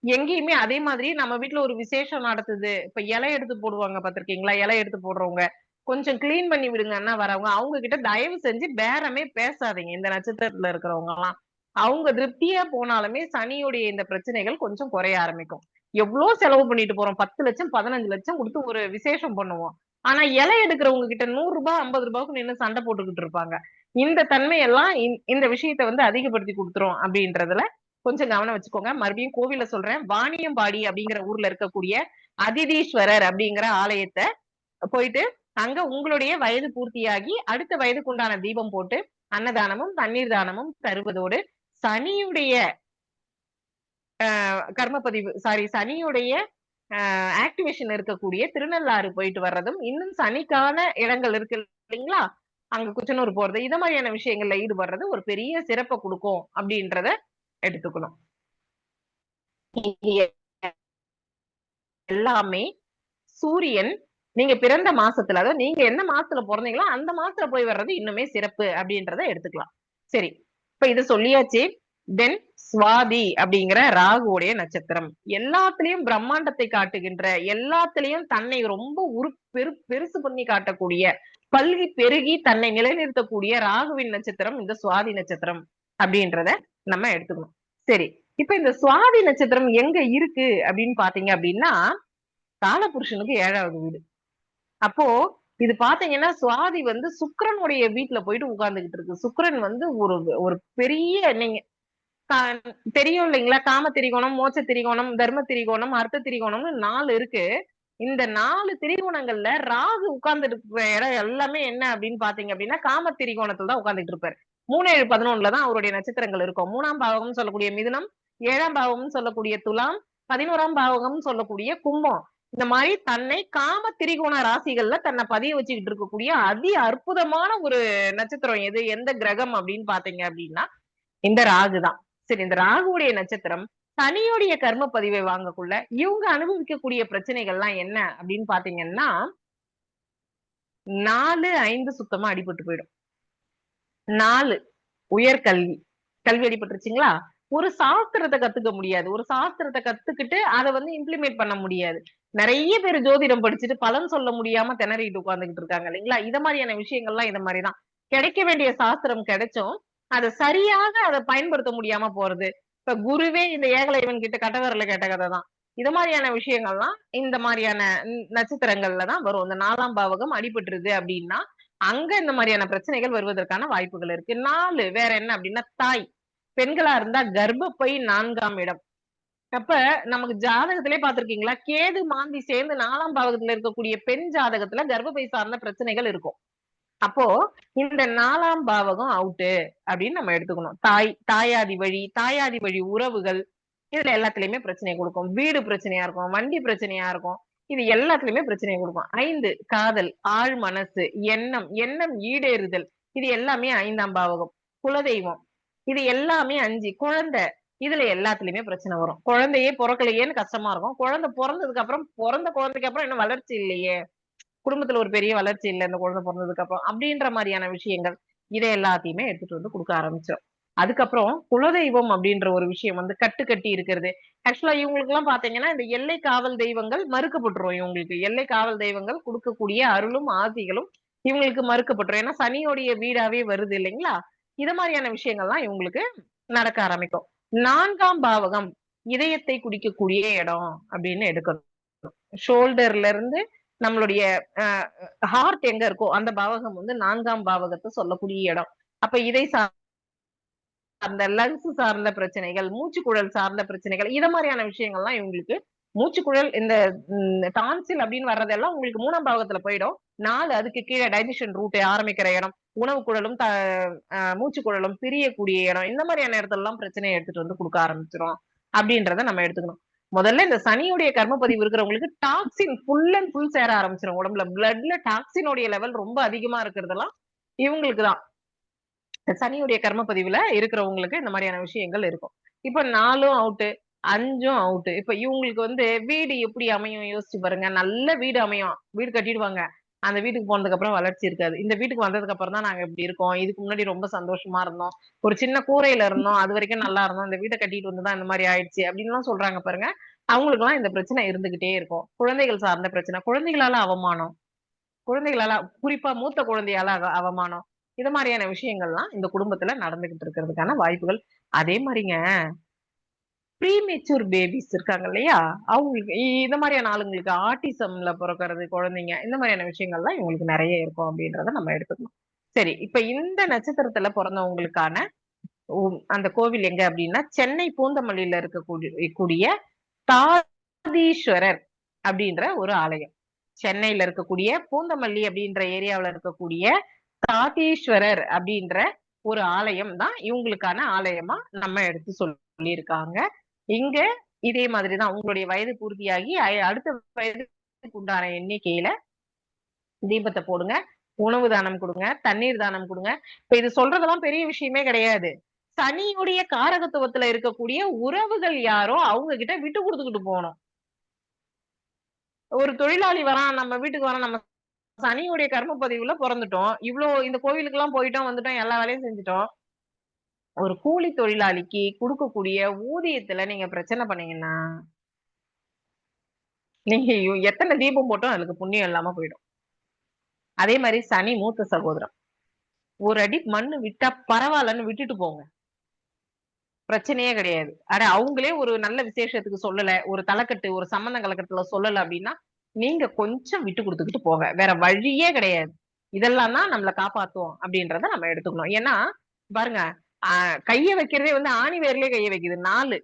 எங்கேயுமே அதே மாதிரி நம்ம வீட்ல ஒரு விசேஷம் நடத்துது. இப்ப இலை எடுத்து போடுவாங்க பார்த்திருக்கீங்களா? இலை எடுத்து போடுறவங்க. கொஞ்சம் கிளீன் பண்ணி விடுங்கன்னா வரவங்க, அவங்க கிட்ட தயவு செஞ்சு பேரமே பேசாதீங்க. இந்த நட்சத்திரத்துல இருக்கிறவங்கலாம். அவங்க திருப்தியா போனாலுமே சனியுடைய இந்த பிரச்சனைகள் கொஞ்சம் குறைய ஆரம்பிக்கும். எவ்ளோ செலவு பண்ணிட்டு போறோம். 10,00,000 15,00,000 குடுத்து ஒரு விசேஷம் பண்ணுவோம். ஆனா இலை எடுக்கிறவங்க கிட்ட ரூ. 100 ரூ. 50க்கு நின்னு சண்டை போட்டுக்கிட்டு இருப்பாங்க. இந்த தன்மையெல்லாம் இந்த விஷயத்த வந்து அதிகப்படுத்தி குடுத்துரும் அப்படின்றதுல கொஞ்சம் கவனம் வச்சுக்கோங்க. மறுபடியும் கோவில சொல்றேன். வாணியம்பாடி அப்படிங்கிற ஊர்ல இருக்கக்கூடிய அதிதீஸ்வரர் அப்படிங்கிற ஆலயத்த போயிட்டு அங்க உங்களுடைய வயது பூர்த்தியாகி அடுத்த வயதுக்கு உண்டான தீபம் போட்டு அன்னதானமும், தண்ணீர் தானமும் தருவதோடு சனியுடைய சனியுடைய ஆக்டிவேஷன் இருக்கக்கூடிய திருநள்ளாறு போயிட்டு வர்றதும், இன்னும் சனிக்கான இடங்கள் இருக்கு இல்லைங்களா? அங்க குச்சனூர் போறது, இத மாதிரியான விஷயங்கள்ல ஈடுபடுறது ஒரு பெரிய சிறப்ப குடுக்கும் அப்படின்றத எடுத்துக்கணும். எல்லாமே சூரியன் நீங்க பிறந்த மாசத்துல, அதாவது நீங்க என்ன மாசத்துல பொறந்தீங்களோ அந்த மாசத்துல போய் வர்றது இன்னுமே சிறப்பு அப்படின்றத எடுத்துக்கலாம். சரி, இப்ப இது சொல்லியாச்சு. தென் சுவாதி அப்படிங்கிற ராகுவுடைய நட்சத்திரம். எல்லாத்துலயும் பிரம்மாண்டத்தை காட்டுகின்ற, எல்லாத்துலயும் தன்னை ரொம்ப பெருசு பண்ணி காட்டக்கூடிய, பல்கி பெருகி தன்னை நிலைநிறுத்தக்கூடிய ராகுவின் நட்சத்திரம் இந்த சுவாதி நட்சத்திரம் அப்படின்றத நம்ம எடுத்துக்கணும். சரி, இப்ப இந்த சுவாதி நட்சத்திரம் எங்க இருக்கு அப்படின்னு பாத்தீங்க அப்படின்னா காலபுருஷனுக்கு 7வது வீடு. அப்போ இது பாத்தீங்கன்னா சுவாதி வந்து சுக்கிரனுடைய வீட்டுல போயிட்டு உட்கார்ந்துகிட்டு இருக்கு. சுக்கிரன் வந்து ஒரு ஒரு பெரிய நீங்க தெரியும் இல்லைங்களா? காம திரிகோணம், மோட்ச திரிகோணம், தர்ம திரிகோணம், அர்த்த திரிகோணம்னு 4 இருக்கு. இந்த 4 திரிகோணங்கள்ல ராகு உட்கார்ந்து இருக்கிற இடம் எல்லாமே என்ன அப்படின்னு பாத்தீங்க அப்படின்னா காம திரிகோணத்துல தான் உட்கார்ந்துட்டு இருப்பாரு. 3, 7, 11ல தான் அவருடைய நட்சத்திரங்கள் இருக்கும். 3ஆம் பாவகம் சொல்லக்கூடிய மிதுனம், 7ஆம் பாவகம் சொல்லக்கூடிய துலாம், 11ஆம் பாவகம் சொல்லக்கூடிய கும்பம். இந்த மாதிரி தன்னை காம திரிகோண ராசிகள்ல தன்னை பதிய வச்சுக்கிட்டு இருக்கக்கூடிய அதி அற்புதமான ஒரு நட்சத்திரம் எது, எந்த கிரகம் அப்படின்னு பாத்தீங்க அப்படின்னா இந்த ராகு தான். சரி, இந்த ராகுவுடைய நட்சத்திரம் சனியுடைய கர்ம பதிவை வாங்கக்குள்ள இவங்க அனுபவிக்கக்கூடிய பிரச்சனைகள்லாம் என்ன அப்படின்னு பாத்தீங்கன்னா 4, 5 சுத்தமா அடிபட்டு போயிடும். 4 உயர்கல்வி கல்வி அடிபட்டுருச்சுங்களா? ஒரு சாஸ்திரத்தை கத்துக்க முடியாது. ஒரு சாஸ்திரத்தை கத்துக்கிட்டு அதை வந்து இம்ப்ளிமெண்ட் பண்ண முடியாது. நிறைய பேர் ஜோதிடம் படிச்சுட்டு பலன் சொல்ல முடியாம திணறிட்டு உட்கார்ந்துகிட்டு இருக்காங்க இல்லைங்களா? இத மாதிரியான விஷயங்கள்லாம் இத மாதிரிதான். கிடைக்க வேண்டிய சாஸ்திரம் கிடைச்சும் அதை சரியாக அதை பயன்படுத்த முடியாம போறது. இப்ப குருவே இந்த ஏகலைவன் கிட்ட கட்டவரல கேட்ட கதை தான். இது மாதிரியான விஷயங்கள்லாம் இந்த மாதிரியான நட்சத்திரங்கள்ல தான் வரும். இந்த 4ஆம் பாவகம் அடிபட்டுருது அப்படின்னா அங்க இந்த மாதிரியான பிரச்சனைகள் வருவதற்கான வாய்ப்புகள் இருக்கு. 4 வேற என்ன அப்படின்னா தாய். பெண்களா இருந்தா கர்ப்பப்பை 4ஆம் இடம். அப்ப நமக்கு ஜாதகத்திலே பார்த்திருக்கீங்களா? கேது மாந்தி சேர்ந்து 4ஆம் பாவகத்துல இருக்கக்கூடிய பெண் ஜாதகத்துல கர்ப்பப்பை சார்ந்த பிரச்சனைகள் இருக்கும். அப்போ இந்த 4ஆம் பாவகம் அவுட்டு அப்படின்னு நம்ம எடுத்துக்கணும். தாயாதி வழி உறவுகள் இதுல எல்லாத்துலயுமே பிரச்சனை கொடுக்கும். வீடு பிரச்சனையா இருக்கும், வண்டி பிரச்சனையா இருக்கும். இது எல்லாத்துலயுமே பிரச்சனையை கொடுக்கும். 5 காதல், ஆழ் மனசு, எண்ணம் ஈடேறுதல். இது எல்லாமே 5ஆம் பாவகம். குலதெய்வம் இது எல்லாமே 5. குழந்தை இதுல எல்லாத்துலயுமே பிரச்சனை வரும். குழந்தையே பிறக்கலையேன்னு கஷ்டமா இருக்கும். குழந்தை பிறந்ததுக்கு அப்புறம் பிறந்த குழந்தைக்கு அப்புறம் இன்னும் வளர்ச்சி இல்லையே, குடும்பத்துல ஒரு பெரிய வளர்ச்சி இல்ல இந்த குழந்தை பிறந்ததுக்கு அப்புறம் அப்படின்ற மாதிரியான விஷயங்கள் இதை எல்லாத்தையுமே எடுத்துட்டு வந்து கொடுக்க ஆரம்பிச்சோம். அதுக்கப்புறம் குலதெய்வம் அப்படின்ற ஒரு விஷயம் வந்து கட்டி இருக்கிறது. ஆக்சுவலா இவங்களுக்கு எல்லாம் பாத்தீங்கன்னா இந்த எல்லை காவல் தெய்வங்கள் மறுக்கப்பட்டுரும். இவங்களுக்கு எல்லை காவல் தெய்வங்கள் கொடுக்கக்கூடிய அருளும் ஆசிகளும் இவங்களுக்கு மறுக்கப்பட்டுரும். ஏன்னா சனியோடைய வீடாவே வருது இல்லைங்களா? இது மாதிரியான விஷயங்கள்லாம் இவங்களுக்கு நடக்க ஆரம்பிக்கும். 4ஆம் பாவகம் இதயத்தை குடிக்கக்கூடிய இடம் அப்படின்னு எடுக்கணும். ஷோல்டர்ல இருந்து நம்மளுடைய ஹார்ட் எங்க இருக்கோ அந்த பாவகம் வந்து 4ஆம் பாவகத்தை சொல்லக்கூடிய இடம். அப்ப இதை அந்த லங்ஸ் சார்ந்த பிரச்சனைகள், மூச்சுக்குழல் சார்ந்த பிரச்சனைகள், இத மாதிரியான விஷயங்கள்லாம் இவங்களுக்கு மூச்சுக்குழல் இந்த டான்சில் அப்படின்னு வர்றதெல்லாம் உங்களுக்கு 3ஆம் பாவகத்துல போயிடும். 4 அதுக்கு கீழே டைஜஷன் ரூட் ஆரம்பிக்கிற இடம், உணவு குழலும் மூச்சுக்குழலும் பிரியக்கூடிய இடம், இந்த மாதிரியான இடத்துல எல்லாம் பிரச்சனையை எடுத்துட்டு வந்து கொடுக்க ஆரம்பிச்சிரும் அப்படின்றத நம்ம எடுத்துக்கணும். முதல்ல இந்த சனியுடைய கர்மப்பதிவு இருக்கிறவங்களுக்கு டாக்ஸின் ஃபுல் அண்ட் ஃபுல் சேர ஆரம்பிச்சிடும் உடம்புல. பிளட்ல டாக்ஸினுடைய லெவல் ரொம்ப அதிகமா இருக்கிறதெல்லாம் இவங்களுக்கு தான். சனியுடைய கர்மப்பதிவுல இருக்கிறவங்களுக்கு இந்த மாதிரியான விஷயங்கள் இருக்கும். இப்ப 4ம் அவுட்டு, 5ம் அவுட்டு. இப்ப இவங்களுக்கு வந்து வீடு எப்படி அமையும் யோசிச்சு பாருங்க. நல்ல வீடு அமையும். வீடு கட்டிடுவாங்க. அந்த வீட்டுக்கு போனதுக்கு அப்புறம் வளர்ச்சி இருக்காது. இந்த வீட்டுக்கு வந்ததுக்கு அப்புறம் தான் நாங்க இப்படி இருக்கோம். இதுக்கு முன்னாடி ரொம்ப சந்தோஷமா இருந்தோம். ஒரு சின்ன கூரையில இருந்தோம். அது வரைக்கும் நல்லா இருந்தோம். இந்த வீட்டை கட்டிட்டு வந்துதான் இந்த மாதிரி ஆயிடுச்சு அப்படின்லாம் சொல்றாங்க பாருங்க. அவங்களுக்கு எல்லாம் இந்த பிரச்சனை இருந்துகிட்டே இருக்கும். குழந்தைகள் சார்ந்த பிரச்சனை, குழந்தைகளால அவமானம், குழந்தைகளால குறிப்பா மூத்த குழந்தையால அவமானம், இது மாதிரியான விஷயங்கள்லாம் இந்த குடும்பத்துல நடந்துகிட்டு இருக்கிறதுக்கான வாய்ப்புகள். அதே மாதிரிங்க ப்ரீமெச்சூர் பேபிஸ் இருக்காங்க இல்லையா, அவங்களுக்கு இந்த மாதிரியான ஆளுங்களுக்கு ஆட்டிசம்ல பிறக்கிறது குழந்தைங்க, இந்த மாதிரியான விஷயங்கள்லாம் இவங்களுக்கு நிறைய இருக்கும் அப்படின்றத நம்ம எடுத்துக்கணும். சரி, இப்ப இந்த நட்சத்திரத்துல பிறந்தவங்களுக்கான அந்த கோவில் எங்க அப்படின்னா சென்னை பூந்தமல்லியில இருக்கக்கூடிய தாதீஸ்வரர் அப்படின்ற ஒரு ஆலயம். சென்னையில இருக்கக்கூடிய பூந்தமல்லி அப்படின்ற ஏரியாவுல இருக்கக்கூடிய தாதீஸ்வரர் அப்படின்ற ஒரு ஆலயம் தான் இவங்களுக்கான ஆலயமா நம்ம எடுத்து சொல்லியிருக்காங்க. இங்க இதே மாதிரிதான் உங்களுடைய வயது பூர்த்தியாகி அடுத்த வயதுக்கு உண்டான எண்ணிக்கையில தீபத்தை போடுங்க, உணவு தானம் கொடுங்க, தண்ணீர் தானம் கொடுங்க. இப்ப இது சொல்றதெல்லாம் பெரிய விஷயமே கிடையாது. சனியுடைய காரகத்துவத்துல இருக்கக்கூடிய உறவுகள் யாரோ அவங்க கிட்ட விட்டு கொடுத்துக்கிட்டு போகணும். ஒரு தொழிலாளி வரான், நம்ம வீட்டுக்கு வரான், நம்ம சனியுடைய கர்ம பதிவுல பிறந்துட்டோம். இவ்வளவு இந்த கோவிலுக்கு எல்லாம் போயிட்டோம் வந்துட்டோம், எல்லா வேலையும் செஞ்சுட்டோம். ஒரு கூலி தொழிலாளிக்கு கொடுக்கக்கூடிய ஊதியத்துல நீங்க பிரச்சனை பண்ணீங்கன்னா நீங்க எத்தனை தீபம் போட்டோம் அதுக்கு புண்ணியம் இல்லாம போயிடும். அதே மாதிரி சனி மூத்த சகோதரம். ஒரு அடி மண்ணு விட்டா பரவாயில்லன்னு விட்டுட்டு போங்க, பிரச்சனையே கிடையாது. ஆனா அவங்களே ஒரு நல்ல விசேஷத்துக்கு சொல்லல, ஒரு தலைக்கட்டு ஒரு சம்பந்த கலக்கட்டுல சொல்லல அப்படின்னா நீங்க கொஞ்சம் விட்டு கொடுத்துக்கிட்டு போங்க, வேற வழியே கிடையாது. இதெல்லாம் தான் நம்மளை காப்பாத்தும் அப்படின்றத நம்ம எடுத்துக்கணும். ஏன்னா பாருங்க, கைய வைக்கிறதே வந்து ஆணி வேர்லயே கைய வைக்குது. 4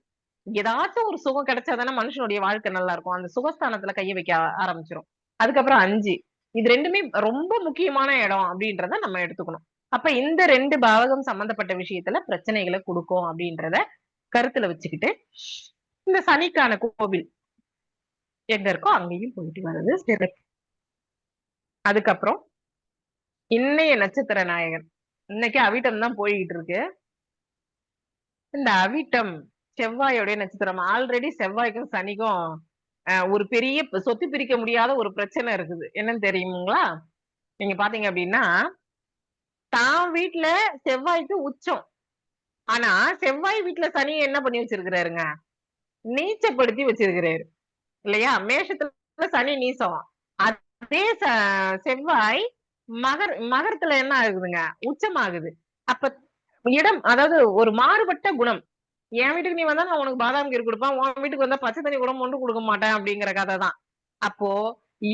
ஏதாச்சும் ஒரு சுகம் கிடைச்சாதானே மனுஷனுடைய வாழ்க்கை நல்லா இருக்கும். அந்த சுகஸ்தானத்துல கைய வைக்க ஆரம்பிச்சிடும். அதுக்கப்புறம் 5 இது ரெண்டுமே ரொம்ப முக்கியமான இடம் அப்படின்றத நம்ம எடுத்துக்கணும். அப்ப இந்த 2 பாவகம் சம்பந்தப்பட்ட விஷயத்துல பிரச்சனைகளை கொடுக்கும் அப்படின்றத கருத்துல வச்சுக்கிட்டு இந்த சனிக்கான கோவில் எங்க இருக்கோ அங்கேயும் போயிட்டு வர்றது சிறப்பு. அதுக்கப்புறம் இன்னைய நட்சத்திர நாயகன், இன்னைக்கு அவிட்டம் தான் போய்கிட்டு இருக்கு. இந்த அவிட்டம் செவ்வாயோடைய நட்சத்திரம். ஆல்ரெடி செவ்வாய்க்கும் சனிக்கும் ஒரு பெரிய சொத்து பிரிக்க முடியாத ஒரு பிரச்சனை இருக்குது. என்னன்னு தெரியுங்களா? நீங்க பாத்தீங்க அப்படின்னா தான் வீட்டுல செவ்வாய்க்கு உச்சம். ஆனா செவ்வாய் வீட்டுல சனி என்ன பண்ணி வச்சிருக்கிறாருங்க? நீச்சப்படுத்தி வச்சிருக்கிறாரு இல்லையா? மேஷத்துல சனி நீசம். அதே செவ்வாய் மகரத்துல என்ன ஆகுதுங்க? உச்சமாகுது. அப்ப இடம், அதாவது ஒரு மாறுபட்ட குணம். என் வீட்டுக்கு நீ வந்தா நான் உனக்கு பாதாம் கீர் கொடுப்பேன், உன் வீட்டுக்கு வந்தா பச்சை தண்ணி கூட ஒன்றும் கொடுக்க மாட்டேன் அப்படிங்கிற கதை தான். அப்போ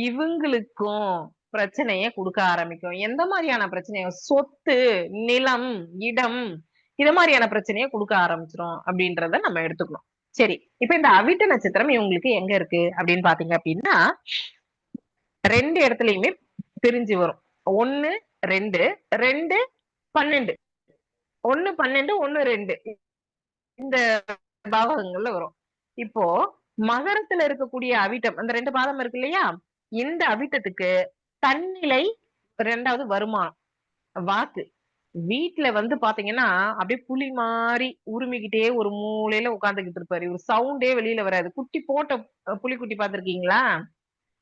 இவங்களுக்கும் பிரச்சனைய கொடுக்க ஆரம்பிக்கும். எந்த மாதிரியான பிரச்சனைய? சொத்து, நிலம், இடம், இது மாதிரியான பிரச்சனைய கொடுக்க ஆரம்பிச்சிடும் அப்படின்றத நம்ம எடுத்துக்கணும். சரி, இப்ப இந்த அவிட்ட நட்சத்திரம் இவங்களுக்கு எங்க இருக்கு அப்படின்னு பாத்தீங்க அப்படின்னா 2 இடத்துலயுமே பிரிஞ்சு வரும். 1, 2, 2, 12, 1, 12, 1, 2 இந்த பாவகங்கள்ல வரும். இப்போ மகரத்துல இருக்கக்கூடிய அவிட்டம், அந்த 2 பாதம் இருக்கு இல்லையா, இந்த அவிட்டத்துக்கு தன்னிலை, 2வது வருமானம், வாக்கு. வீட்டுல வந்து பாத்தீங்கன்னா அப்படியே புலி மாதிரி உரிமிக்கிட்டே ஒரு மூலையில உட்கார்ந்துகிட்டு இருப்பாரு. ஒரு சவுண்டே வெளியில வராது. குட்டி போட்ட புலிக்குட்டி பாத்திருக்கீங்களா?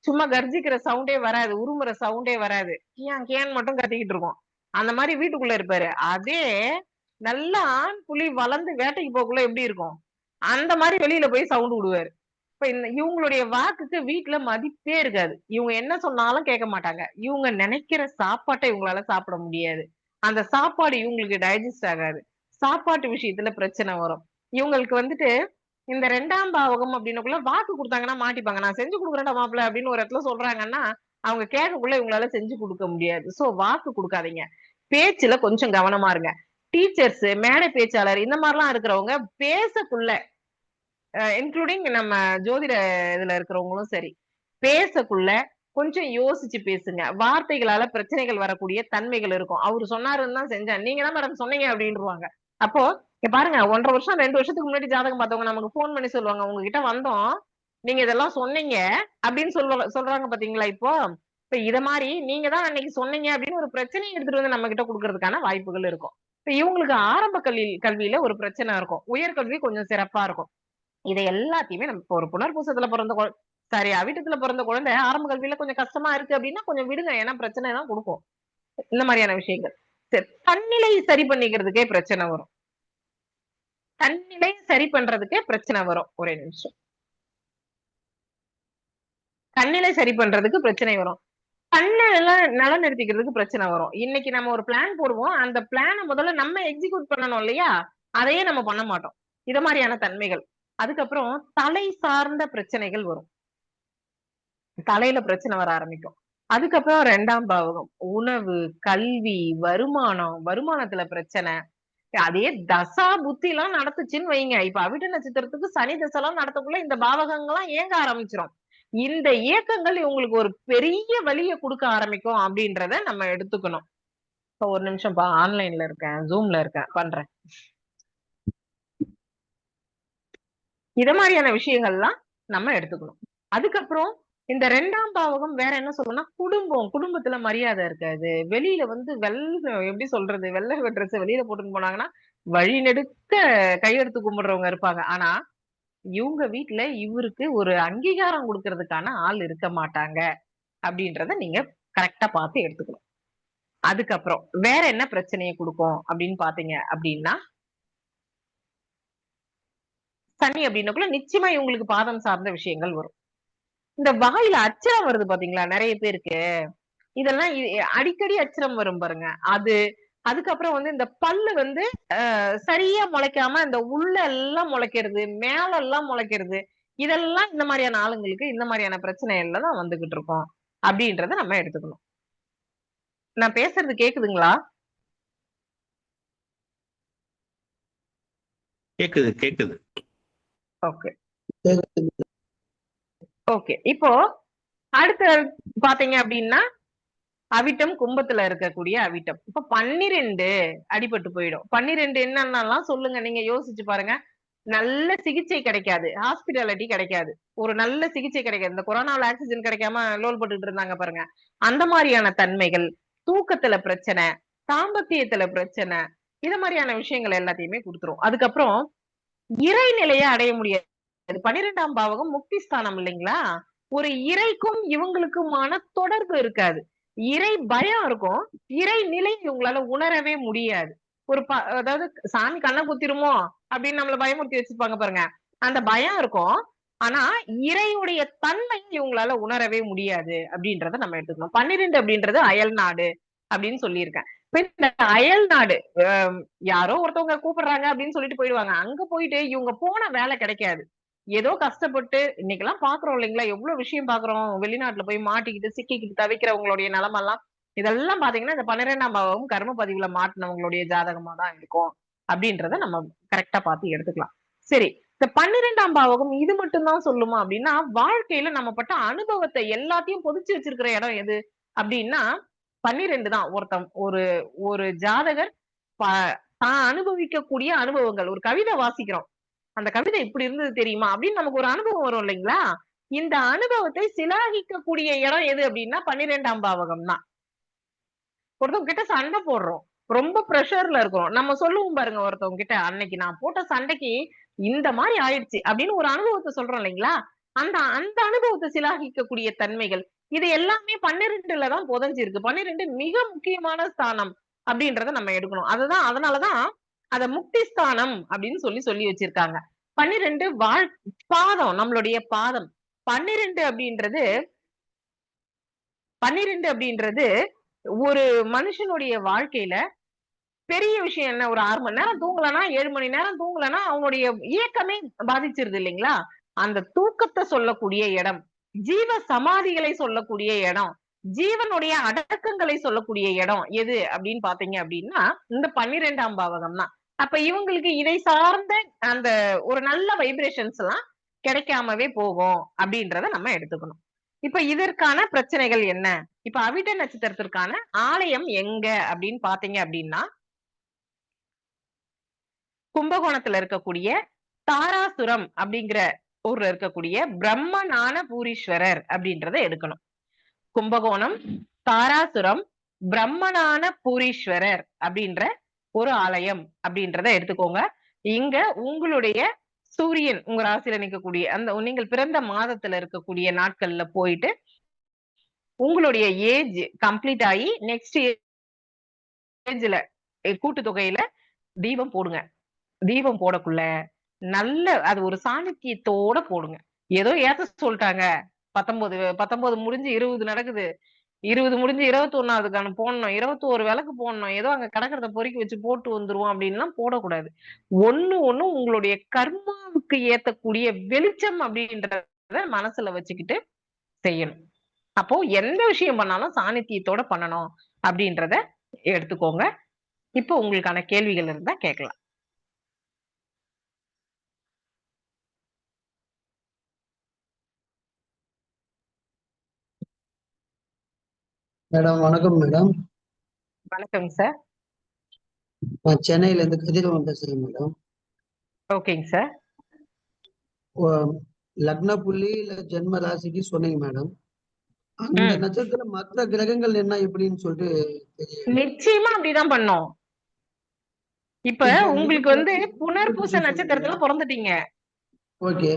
சும்மா கர்ஜிக்கிற சவுண்டே வராது, உருமுற சவுண்டே வராது, கியான் கியான் மட்டும் கத்திக்கிட்டு இருக்கும். அந்த மாதிரி வீட்டுக்குள்ள இருப்பாரு. அதே நல்ல ஆண் புலி வளர்ந்து வேட்டைக்கு போக்குள்ள எப்படி இருக்கும் அந்த மாதிரி வெளியில போய் சவுண்ட் விடுவாரு. இப்ப இவங்களுடைய வாக்குக்கு வீட்டுல மதிப்பே இருக்காது. இவங்க என்ன சொன்னாலும் கேட்க மாட்டாங்க. இவங்க நினைக்கிற சாப்பாட்டை இவங்களால சாப்பிட முடியாது. அந்த சாப்பாடு இவங்களுக்கு டைஜஸ்ட் ஆகாது. சாப்பாட்டு விஷயத்துல பிரச்சனை வரும். இவங்களுக்கு வந்துட்டு இந்த 2ஆம் பாவகம் அப்படின்னக்குள்ள வாக்கு கொடுத்தாங்கன்னா மாட்டிப்பாங்க. நான் செஞ்சு கொடுக்குறேன்டா மாப்பிள்ள அப்படின்னு ஒரு இடத்துல சொல்றாங்கன்னா அவங்க கேட்கக்குள்ள இவங்களால செஞ்சு கொடுக்க முடியாது. சோ வாக்கு கொடுக்காதீங்க. பேச்சுல கொஞ்சம் கவனமா இருங்க. டீச்சர்ஸ், மேடை பேச்சாளர் இந்த மாதிரிலாம் இருக்கிறவங்க பேசக்குள்ள இன்க்ளூடிங் நம்ம ஜோதிட இதுல இருக்கிறவங்களும் சரி, பேசக்குள்ள கொஞ்சம் யோசிச்சு பேசுங்க. வார்த்தைகளால பிரச்சனைகள் வரக்கூடிய தன்மைகள் இருக்கும். அவரு சொன்னாருன்னு தான் செஞ்சேன், நீங்க தான் மேடம் சொன்னீங்க அப்படின்ருவாங்க. அப்போ இங்க பாருங்க 1.5 வருஷம் 2 வருஷத்துக்கு முன்னாடி ஜாதகம் பார்த்தவங்க நமக்கு போன் பண்ணி சொல்லுவாங்க, உங்ககிட்ட வந்தோம், நீங்க இதெல்லாம் சொன்னீங்க அப்படின்னு சொல்றாங்க பாத்தீங்களா. இப்போ இப்ப இத மாதிரி நீங்க தான் அன்னைக்கு சொன்னீங்க அப்படின்னு ஒரு பிரச்சனையை எடுத்துட்டு வந்து நம்ம கிட்ட கொடுக்கறதுக்கான வாய்ப்புகள் இருக்கும். இப்ப இவங்களுக்கு ஆரம்ப கல்வியில ஒரு பிரச்சனை இருக்கும், உயர்கல்வி கொஞ்சம் சிறப்பா இருக்கும். இதை எல்லாத்தையுமே நம்ம இப்போ ஒரு புனர்பூசத்துல பிறந்த சாரி அவிட்டத்துல பிறந்த குழந்தை ஆரம்ப கல்வியில கொஞ்சம் கஷ்டமா இருக்கு அப்படின்னா கொஞ்சம் விடுங்க. ஏன்னா பிரச்சனை தான் கொடுக்கும் இந்த மாதிரியான விஷயங்கள். சரி, தன்னிலை சரி பண்ணிக்கிறதுக்கே பிரச்சனை வரும். தன்னிலை சரி பண்றதுக்கே பிரச்சனை வரும். ஒரே நிமிஷம். தன்னிலை சரி பண்றதுக்கு பிரச்சனை வரும். நலநிறுத்திக்கிறதுக்கு பிரச்சனை வரும். இன்னைக்கு நம்ம ஒரு பிளான் போடுவோம், அந்த பிளானை முதல்ல நம்ம எக்ஸிக்யூட் பண்ணணும் இல்லையா, அதையே நம்ம பண்ண மாட்டோம். இத மாதிரியான தன்மைகள். அதுக்கப்புறம் தலை சார்ந்த பிரச்சனைகள் வரும். தலையில பிரச்சனை வர ஆரம்பிக்கும். அதுக்கப்புறம் 2ஆம் பாவகம் உணவு, கல்வி, வருமானத்துல பிரச்சனை. அதே தசா புத்தி எல்லாம் நடத்துச்சுன்னு வைங்க. இப்ப அவிட்ட நட்சத்திரத்துக்கு சனி தசை எல்லாம் நடத்தக்குள்ள இந்த பாவகங்கள்லாம் இயங்க ஆரம்பிச்சிடும். இந்த இயக்கங்கள் இவங்களுக்கு ஒரு பெரிய வலியை கொடுக்க ஆரம்பிக்கும் அப்படின்றத நம்ம எடுத்துக்கணும். இப்ப ஒரு நிமிஷம் ஆன்லைன்ல இருக்கேன், ஜூம்ல இருக்கேன், பண்றேன். இத மாதிரியான விஷயங்கள்லாம் நம்ம எடுத்துக்கணும். அதுக்கப்புறம் இந்த 2ஆம் பாவகம் வேற என்ன சொல்லணும்னா குடும்பத்துல மரியாதை இருக்காது. வெளியில வந்து எப்படி சொல்றது, வெள்ளை ட்ரெஸ் வெளியில போட்டுன்னு போனாங்கன்னா வழி நெடுக்க கையெடுத்து கும்பிடுறவங்க இருப்பாங்க. ஆனா இவங்க வீட்டுல இவருக்கு ஒரு அங்கீகாரம் கொடுக்கறதுக்கான ஆள் இருக்க மாட்டாங்க அப்படின்றத நீங்க கரெக்டா பார்த்து எடுத்துக்கணும். அதுக்கப்புறம் வேற என்ன பிரச்சனையை கொடுக்கும் அப்படின்னு பாத்தீங்க அப்படின்னா, சனி அப்படின்னக்குள்ள நிச்சயமா இவங்களுக்கு பாதம் சார்ந்த விஷயங்கள் வரும். இந்த வாயில அச்சரம் வருது பாத்தீங்களா நிறைய பேருக்கு, இதெல்லாம் அடிக்கடி அச்சரம் வரும் பாருங்க. அதுக்கப்புறம் வந்து இந்த பல்லு வந்து சரியா முளைக்காம இந்த உள்ள எல்லாம் முளைக்கிறது, மேல எல்லாம் முளைக்கிறது, இதெல்லாம் இந்த மாதிரியான ஆளுங்களுக்கு இந்த மாதிரியான பிரச்சனைகள்ல தான் வந்துகிட்டு இருக்கோம் அப்படின்றத நம்ம எடுத்துக்கணும். நான் பேசுறது கேக்குதுங்களா? கேக்குது. Okay okay. இப்போ அடுத்து பாத்தீங்க அப்படின்னா அவிட்டம், கும்பத்துல இருக்கக்கூடிய அவிட்டம். இப்ப 12 அடிபட்டு போயிடும். 12 என்னென்னலாம் சொல்லுங்க, நீங்க யோசிச்சு பாருங்க. நல்ல சிகிச்சை கிடைக்காது, ஹாஸ்பிட்டாலிட்டி கிடைக்காது, ஒரு நல்ல சிகிச்சை கிடைக்காது. இந்த கொரோனால ஆக்சிஜன் கிடைக்காம லோல் போட்டுட்டு இருந்தாங்க பாருங்க, அந்த மாதிரியான தன்மைகள், தூக்கத்துல பிரச்சனை, தாம்பத்தியத்துல பிரச்சனை, இத மாதிரியான விஷயங்கள் எல்லாத்தையுமே கொடுத்துரும். அதுக்கப்புறம் இறைநிலையை அடைய முடியாது. 12ஆம் பாவகம் முக்தி ஸ்தானம் இல்லைங்களா, ஒரு இறைக்கும் இவங்களுக்குமான தொடர்பு இருக்காது. இறை பயம் இருக்கும், இறை நிலை இவங்களால உணரவே முடியாது. அதாவது சாமி கண்ணை குத்திருமோ அப்படின்னு நம்மள பயமுறுத்தி வச்சிருப்பாங்க பாருங்க, அந்த பயம் இருக்கும். ஆனா இறையுடைய தன்மை இவங்களால உணரவே முடியாது அப்படின்றத நம்ம எடுத்துக்கணும். 12 அப்படின்றது அயல் நாடு அப்படின்னு சொல்லியிருக்கேன். இந்த அயல் நாடு யாரோ ஒருத்தவங்க கூப்பிடுறாங்க அப்படின்னு சொல்லிட்டு போயிடுவாங்க. அங்க போயிட்டு இவங்க போன வேலை கிடைக்காது. ஏதோ கஷ்டப்பட்டு இன்னைக்கெல்லாம் பாக்குறோம் இல்லைங்களா, எவ்வளவு விஷயம் பாக்குறோம். வெளிநாட்டுல போய் மாட்டிக்கிட்டு சிக்கிக்கிட்டு தவிக்கிறவங்களுடைய நிலைமெல்லாம் இதெல்லாம் பாத்தீங்கன்னா இந்த 12ஆம் பாவம் கர்ம பதிவுல மாட்டினவங்களுடைய ஜாதகமா தான் இருக்கும் அப்படின்றத நம்ம கரெக்டா பார்த்து எடுத்துக்கலாம். சரி, இந்த 12ஆம் பாவகம் இது மட்டும் தான் சொல்லுமா அப்படின்னா, வாழ்க்கையில நம்ம பட்ட அனுபவத்தை எல்லாத்தையும் பொதிச்சு வச்சிருக்கிற இடம் எது அப்படின்னா 12 தான். ஒரு ஜாதகர் தான் அனுபவிக்கக்கூடிய அனுபவங்கள். ஒரு கவிதை வாசிக்கிறோம், அந்த கவிதை இப்படி இருந்தது தெரியுமா அப்படின்னு நமக்கு ஒரு அனுபவம் வரும் இல்லைங்களா, இந்த அனுபவத்தை சிலாகிக்கக்கூடிய இடம் எது அப்படின்னா 12ஆம் பாவகம் தான். ஒருத்தவங்க கிட்ட சண்டை போடுறோம், ரொம்ப பிரஷர்ல இருக்கிறோம், நம்ம சொல்லுவோம் பாருங்க ஒருத்தவங்க கிட்ட, அன்னைக்கு நான் போட்ட சண்டைக்கு இந்த மாதிரி ஆயிடுச்சு அப்படின்னு ஒரு அனுபவத்தை சொல்றோம் இல்லைங்களா, அந்த அனுபவத்தை சிலாகிக்கக்கூடிய தன்மைகள் இது எல்லாமே 12ல தான் புதைஞ்சிருக்கு. 12 மிக முக்கியமான ஸ்தானம் அப்படின்றத நம்ம எடுக்கணும். அதனாலதான் அத முக்தி ஸ்தானம் அப்படின்னு சொல்லி வச்சிருக்காங்க. 12 பாதம், நம்மளுடைய பாதம். 12 அப்படின்றது ஒரு மனுஷனுடைய வாழ்க்கையில பெரிய விஷயம் என்ன? ஒரு 6 மணி நேரம் தூங்கலன்னா, 7 மணி நேரம் தூங்கலன்னா அவனுடைய இயக்கமே பாதிச்சிருது இல்லைங்களா? அந்த தூக்கத்தை சொல்லக்கூடிய இடம், ஜீவ சமாதிகளை சொல்லக்கூடிய இடம், ஜீவனுடைய அடக்கங்களை சொல்லக்கூடிய இடம் எது அப்படின்னு பாத்தீங்க அப்படின்னா இந்த 12ஆம் பாவகம் தான். அப்ப இவங்களுக்கு இதை சார்ந்த அந்த ஒரு நல்ல வைப்ரேஷன்ஸ் எல்லாம் கிடைக்காமவே போகும் அப்படின்றத நம்ம எடுத்துக்கணும். இப்ப இதற்கான பிரச்சனைகள் என்ன? இப்ப அவிட்ட நட்சத்திரத்திற்கான ஆலயம் எங்க அப்படின்னு பாத்தீங்க அப்படின்னா கும்பகோணத்துல இருக்கக்கூடிய தாராசுரம் அப்படிங்கிற ஊர்ல இருக்கக்கூடிய பிரம்மஞான பூரீஸ்வரர் அப்படின்றத எடுக்கணும். கும்பகோணம் தாராசுரம் பிரம்மஞான பூரீஸ்வரர் அப்படின்ற ஒரு ஆலயம் அப்படின்றத எடுத்துக்கோங்க. இங்க உங்களுடைய சூரியன் உங்க ராசியில நிற்கக்கூடிய அந்த நீங்கள் பிறந்த மாதத்துல இருக்கக்கூடிய நாட்கள்ல போயிட்டு உங்களுடைய ஏஜ் கம்ப்ளீட் ஆகி நெக்ஸ்ட் ஏஜ்ல கூட்டுத்தொகையில தீபம் போடுங்க. தீபம் போடக்குள்ள நல்ல அது ஒரு சாணித்தியத்தோட போடுங்க. ஏதோ ஏத்த சொல்லிட்டாங்க 19 முடிஞ்சு 20 நடக்குது, 20 முடிஞ்சு 21க்கான போடணும், 21 விளக்கு போடணும், ஏதோ அங்க கிடக்கிறத பொறுக்கி வச்சு போட்டு வந்துருவோம் அப்படின்லாம் போடக்கூடாது. ஒண்ணு உங்களுடைய கர்மாவுக்கு ஏத்தக்கூடிய வெளிச்சம் அப்படின்றத மனசுல வச்சுக்கிட்டு செய்யணும். அப்போ எந்த விஷயம் பண்ணாலும் சாணித்தியத்தோட பண்ணணும் அப்படின்றத எடுத்துக்கோங்க. இப்போ உங்களுக்கான கேள்விகள் இருந்தா கேட்கலாம். மேடம் வணக்கம் மேடம். வணக்கம் சார். நான் சென்னையில இருந்து கதிரவன் பேசுறேன் மேடம். ஓகேங்க சார். லக்ன புள்ளி இல்ல ஜென்ம ராசிக்கு சொன்னீங்க மேடம். அந்த நட்சத்திரம் மற்ற கிரகங்கள் என்ன எப்படின்னு சொல்லிட்டு நிச்சயமா அப்படிதான் பண்ணோம். இப்ப உங்களுக்கு புனர்பூச நட்சத்திரத்துல பிறந்துட்டீங்க. ஓகே.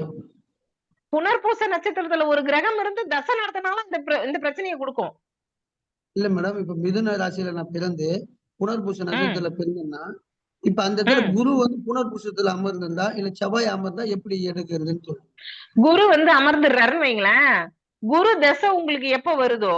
புனர்பூச நட்சத்திரத்துல ஒரு கிரகம் இருந்து தசை நடத்தினாலும் இந்த பிரச்சனையை கொடுக்கும். இல்ல மேடம், இப்ப மிதுன ராசியில நான் பிறந்து புனர்பூச நட்சத்திரத்துல பிறந்தேன்னா இப்ப அந்த இடத்துல குரு புனர்பூசத்துல அமர்ந்திருந்தா இல்ல செவ்வாய் அமர்ந்தா எப்படி எடுக்கிறதுன்னு சொல்லுங்க. குரு அமர்ந்துடுறாருன்னு வைங்களேன். குரு தசை உங்களுக்கு எப்ப வருதோ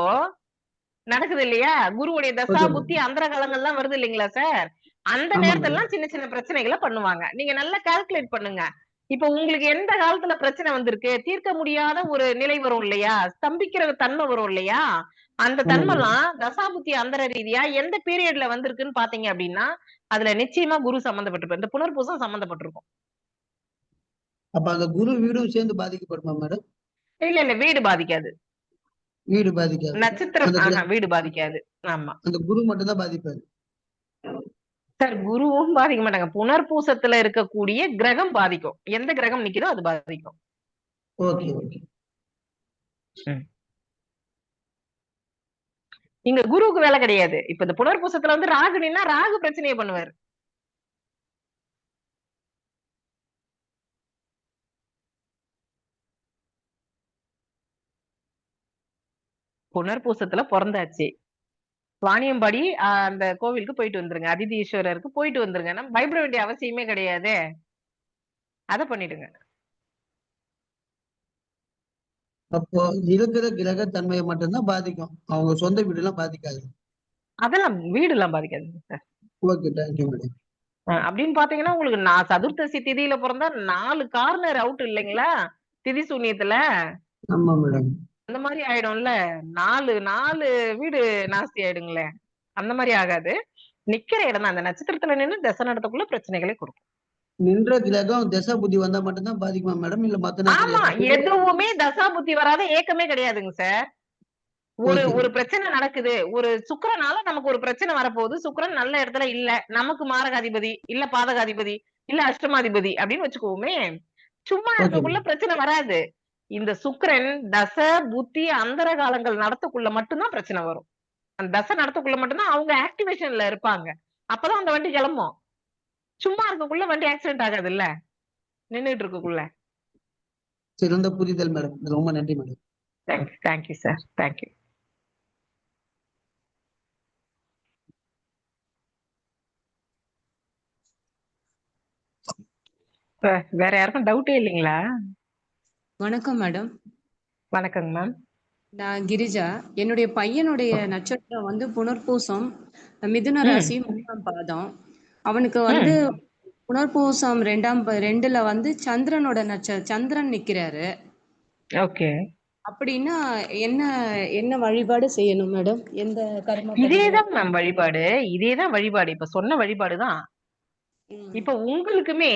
நடக்குது இல்லையா? குருவுடைய தசா புத்தி அந்தர காலங்கள்லாம் வருது இல்லைங்களா சார்? அந்த நேரத்துல சின்ன சின்ன பிரச்சனைகளை பண்ணுவாங்க. நீங்க நல்லா கால்குலேட் பண்ணுங்க. இப்ப உங்களுக்கு எந்த காலத்துல பிரச்சனை வந்திருக்கு, தீர்க்க முடியாத ஒரு நிலை வரும் இல்லையா, ஸ்தம்பிக்கிற தன்மை வரும் இல்லையா, அந்த தன்மைலாம் தசாபுத்தி அந்தர ரீதியா எந்த பீரியட்ல வந்திருக்குன்னு பாத்தீங்க அப்படின்னா அதுல நிச்சயமா குரு சம்பந்தப்பட்டிருக்கும். இந்த புனர்பூசம் சம்பந்தப்பட்டிருக்கும். அப்ப அந்த குரு வீடும் சேர்ந்து பாதிக்கப்படுமா மேடம்? இல்ல வீடு பாதிக்காது. வீடு பாதிக்காது. நட்சத்திரம் வீடு பாதிக்காது. ஆமா, அந்த குரு மட்டும் தான் பாதிப்பாரு. சார் குருவும் பாதிக்க மாட்டாங்க. புனர்பூசத்துல இருக்கக்கூடிய கிரகம் பாதிக்கும். எந்த கிரகம் நிக்குதோ அது பாதிக்கும். Okay okay. இங்க குருவுக்கு வேலை கிடையாது. இப்ப இந்த புனர்பூசத்துல ராகுனா ராகு பிரச்சனையை பண்ணுவாரு. புனர்பூசத்துல பிறந்தாச்சு, வாணியம்பாடி அந்த கோவிலுக்கு போயிட்டு வந்துருங்க, அதிதீஸ்வரருக்கு போயிட்டு வந்துருங்க. நம்ம பயப்பட வேண்டிய அவசியமே கிடையாது. அத பண்ணிடுங்க. அப்போ இருக்கிற கிரக தன்மையை மட்டும்தான் பாதிக்கும், அவங்க சொந்த வீடு எல்லாம் பாதிக்காது. அதெல்லாம் வீடு எல்லாம் பாதிக்காதுங்க சார். Okay, thank you madam. அப்படின்னு பாத்தீங்கன்னா உங்களுக்கு நான் சதுர்த்தசி திதியில பிறந்தா 4 கார்னர் அவுட் இல்லைங்களா திதி சூன்யத்துல. ஆமா மேடம். அந்த மாதிரி ஆயிடும்ல, 4 வீடு நாஸ்தி ஆயிடுங்களே. அந்த மாதிரி ஆகாது. நிக்கிற இடம் தான். அந்த நட்சத்திரத்துல நின்று தசை நடத்தக்குள்ள பிரச்சனைகளை கொடுக்கும். நின்ற கிரகம் தசா புத்தி வந்தா மட்டும்தான் பாதிக்குமா மேடம், இல்ல மத்த ஆமா, எதுவுமே தசா புத்தி வராத ஏக்கமே கிடையாதுங்க சார். ஒரு பிரச்சனை நடக்குது, ஒரு சுக்கிரனால நமக்கு ஒரு பிரச்சனை வரப்போகுது, சுக்கிரன் நல்ல இடத்துல இல்ல, நமக்கு மாரகாதிபதி இல்ல பாதகாதிபதி இல்ல அஷ்டமாதிபதி அப்படின்னு வச்சுக்கோமே, சும்மா இருக்கக்குள்ள பிரச்சனை வராது. இந்த சுக்கிரன் தசை புத்தி அந்தர காலங்கள் நடத்தக்குள்ள மட்டும்தான் பிரச்சனை வரும். அந்த தசை நடத்தக்குள்ள மட்டும்தான் அவங்க ஆக்டிவேஷன்ல இருப்பாங்க. அப்பதான் அந்த வண்டி கிளம்பும். சும்மா இருக்கக்குள்ள வண்டி ஆக்சிடென்ட் ஆகாது இல்ல, நின்னுட்டு இருக்கக்குள்ள. சிறந்த புரிதல் மேடம், ரொம்ப நன்றி மேடம். Thank you sir, thank you. வேற யாருக்கும் டவுட்டே இல்லைங்களா? வணக்கம் மேடம். வணக்கங்க மேம். நான் கிரிஜா. என்னுடைய பையனுடைய நட்சத்திரம் வந்து புனர்பூசம், மிதுன ம். ராசி 3ஆம் பாதம். அவனுக்கு வந்து ம். புனர்பூசம் 2ல வந்து சந்திரன் நிக்கிறாரு. ஓகே. அப்படின்னா என்ன என்ன வழிபாடு செய்யணும் மேடம்? எந்த கர்ம பதிவு? இதேதான் மேம் வழிபாடு. இதேதான் வழிபாடு. இப்ப சொன்ன வழிபாடு தான். ம். இப்ப உங்களுக்குமே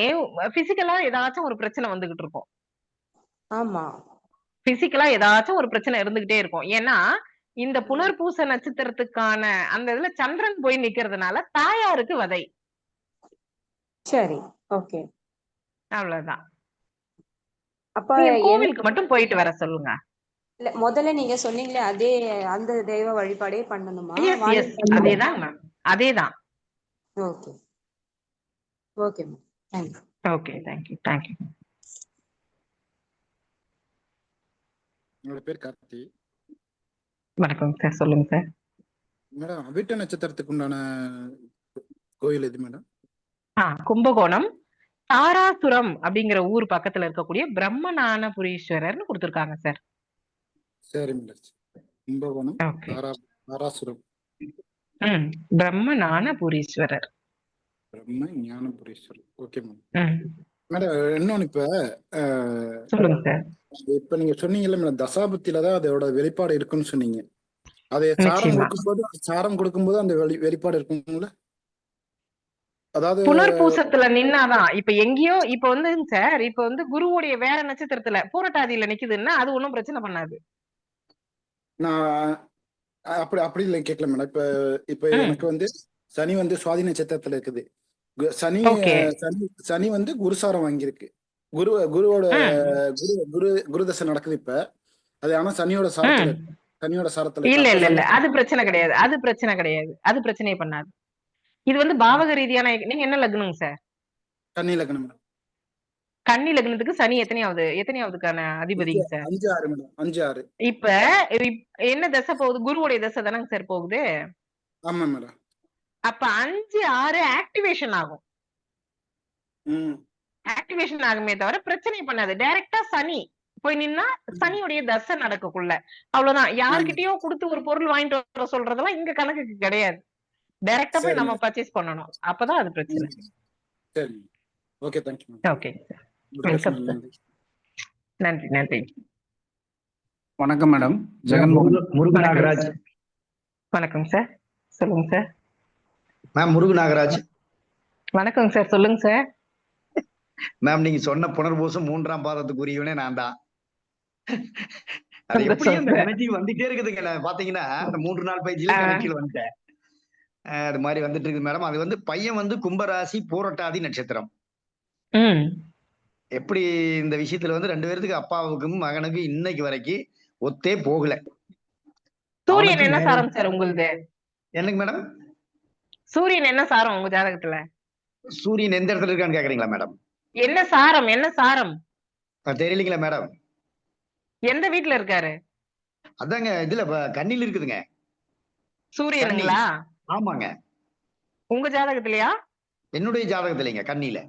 பிசிக்கலா ஏதாச்சும் ஒரு பிரச்சனை வந்துகிட்டு இருக்கும். ஆமா. பிசிக்கலா ஏதாச்சும் ஒரு பிரச்சனை இருந்துகிட்டே இருக்கும். ஏன்னா, இந்த புனர்பூச நட்சத்திரத்துக்கான அந்த இதுல சந்திரன் போய் நிக்கிறதுனால தாயாருக்கு வதை. சரி. ஓகே. அவ்வளவுதான். அப்ப நீங்க என்ன கோவிலுக்கு மட்டும் போயிட்டு வர சொல்லுங்க. இல்ல முதல்ல நீங்க சொன்னீங்களே அதே அந்த தெய்வ வழிபாடே பண்ணணுமா? Yes, yes. அதேதான் மேம். அதேதான். Okay. Okay ma'am. Thanks. Okay. Thank you. Thank you. என்னோட பேர் கார்த்தி. வணக்கம் சார். சொல்லுங்க சார். மேடம், அவிட்ட நட்சத்திரத்துக்கு உண்டான கோயில் எது மேடம்? கும்பகோணம் தாராசுரம் அப்படிங்கிற ஊர் பக்கத்துல இருக்கக்கூடிய பிரம்மநானபுரீஸ்வரர்னு கொடுத்திருக்காங்க சார். சரி madam. Kumbakonam okay. Darasuram Brahmagnanapureeswarar. Brahmagnanapureeswarar. Okay madam. ம். மேடம், இன்னொன்னு சொல்லுங்க சார். இப்ப நீங்க சொன்னீங்கல்ல மேடம், தசாபத்தில தான் அதோட வெளிப்பாடு இருக்குன்னு சொன்னீங்க. அதை நிச்சயமா. சாரம் கொடுக்கும்போது அந்த வெளிப்பாடு இருக்குங்களா? அதாவது புனர்பூசத்துல நின்னாதான் இப்ப எங்கேயோ இப்ப வந்து சார் இப்ப வந்து குருவுடைய வேற நட்சத்திரத்துல பூரட்டாதியில நிக்குதுன்னா அது ஒண்ணும் பிரச்சனை பண்ணாது. நான் அப்படி இல்லை கேட்கல மேடம். இப்ப எனக்கு வந்து சனி வந்து சுவாதி நட்சத்திரத்துல இருக்குது. சனி ஓகே. சனி வந்து குருசாரம் வாங்கியிருக்கு. குருவோட குரு தசை நடக்குது இப்ப. அது ஆனா சனியோட சாரத்துல இல்ல இருக்கு. இல்ல இல்ல அது பிரச்சனை கிடையாது. அது பிரச்சனை கிடையாது. அது பிரச்சனையே பண்ணாது. இது வந்து பாவக ரீதியான நீங்க என்ன லக்னங்க சார்? கன்னி லக்னம் மேடம். கன்னி லக்னத்துக்கு சனி எத்தனையாவதுக்கான அதிபதிங்க சார்? 5-6 மேடம். 5-6. இப்ப என்ன தசை போகுது? குருவுடைய தசை தானங்க சார் போகுது. ஆமா மேடம். அப்ப 5-6 ஆக்டிவேஷன் ஆகும். ஆக்டிவேஷன் ஆகுமே தவிர பிரச்சனை பண்ணாது. டைரக்டா சனி போய் நின்னா சனியுடைய தசை நடக்கக்குள்ள அவ்வளவுதான். யாருக்கிட்டயோ கொடுத்து ஒரு பொருள் வாங்கிட்டு வர சொல்றதெல்லாம் இங்க கணக்குக்கு கிடையாது. டைரக்டா போய் நம்ம பர்ச்சேஸ் பண்ணணும். அப்பதான் அது பிரச்சனை. சரி. Okay, thank you. Okay sir. Welcome sir. நன்றி நன்றி. வணக்கம் மேடம். ஜெகன் முருகு நாகராஜ். வணக்கம் சார். சொல்லுங்க சார். மேம் முருகு நாகராஜ். வணக்கம் சார். சொல்லுங்க சார். மேம், நீங்க சொன்ன புனர்பூசம் 3ஆம் பாதத்துக்குரியவனே நான் தான். அது எப்படி அந்த எனர்ஜி வந்துட்டே இருக்குதுங்க. பாத்தீங்கன்னா அந்த 3 நாள் பயிற்சியில கணக்கில் வந்துட்டேன். அது மாதிரி வந்துட்டு இருக்குது மேடம். அது வந்து பையன் வந்து கும்பராசி பூரட்டாதி நட்சத்திரம். எப்படி இந்த விஷயத்துல வந்து 2 பேருக்கு அப்பாவுக்கும் மகனுக்கும் இன்னைக்கு வரைக்கும் ஒத்தே போகல. சூரியன் என்ன சாரம் சார் உங்களுது? என்னங்க மேடம்? சூரியன் என்ன சாரம் உங்க ஜாதகத்துல? சூரியன் எந்த இடத்துல இருக்கான்னு கேக்குறீங்களா மேடம்? என்ன சாரம்? என்ன சாரம் தெரியலீங்களா மேடம்? எந்த வீட்டுல இருக்காரு? அதாங்க இதுல கண்ணில இருக்குதுங்க. சூரியனுங்களா? ஆமாங்க. உங்க ஜாதகத்திலயா? என்னுடைய ஜாதகத்திலங்க கண்ணில.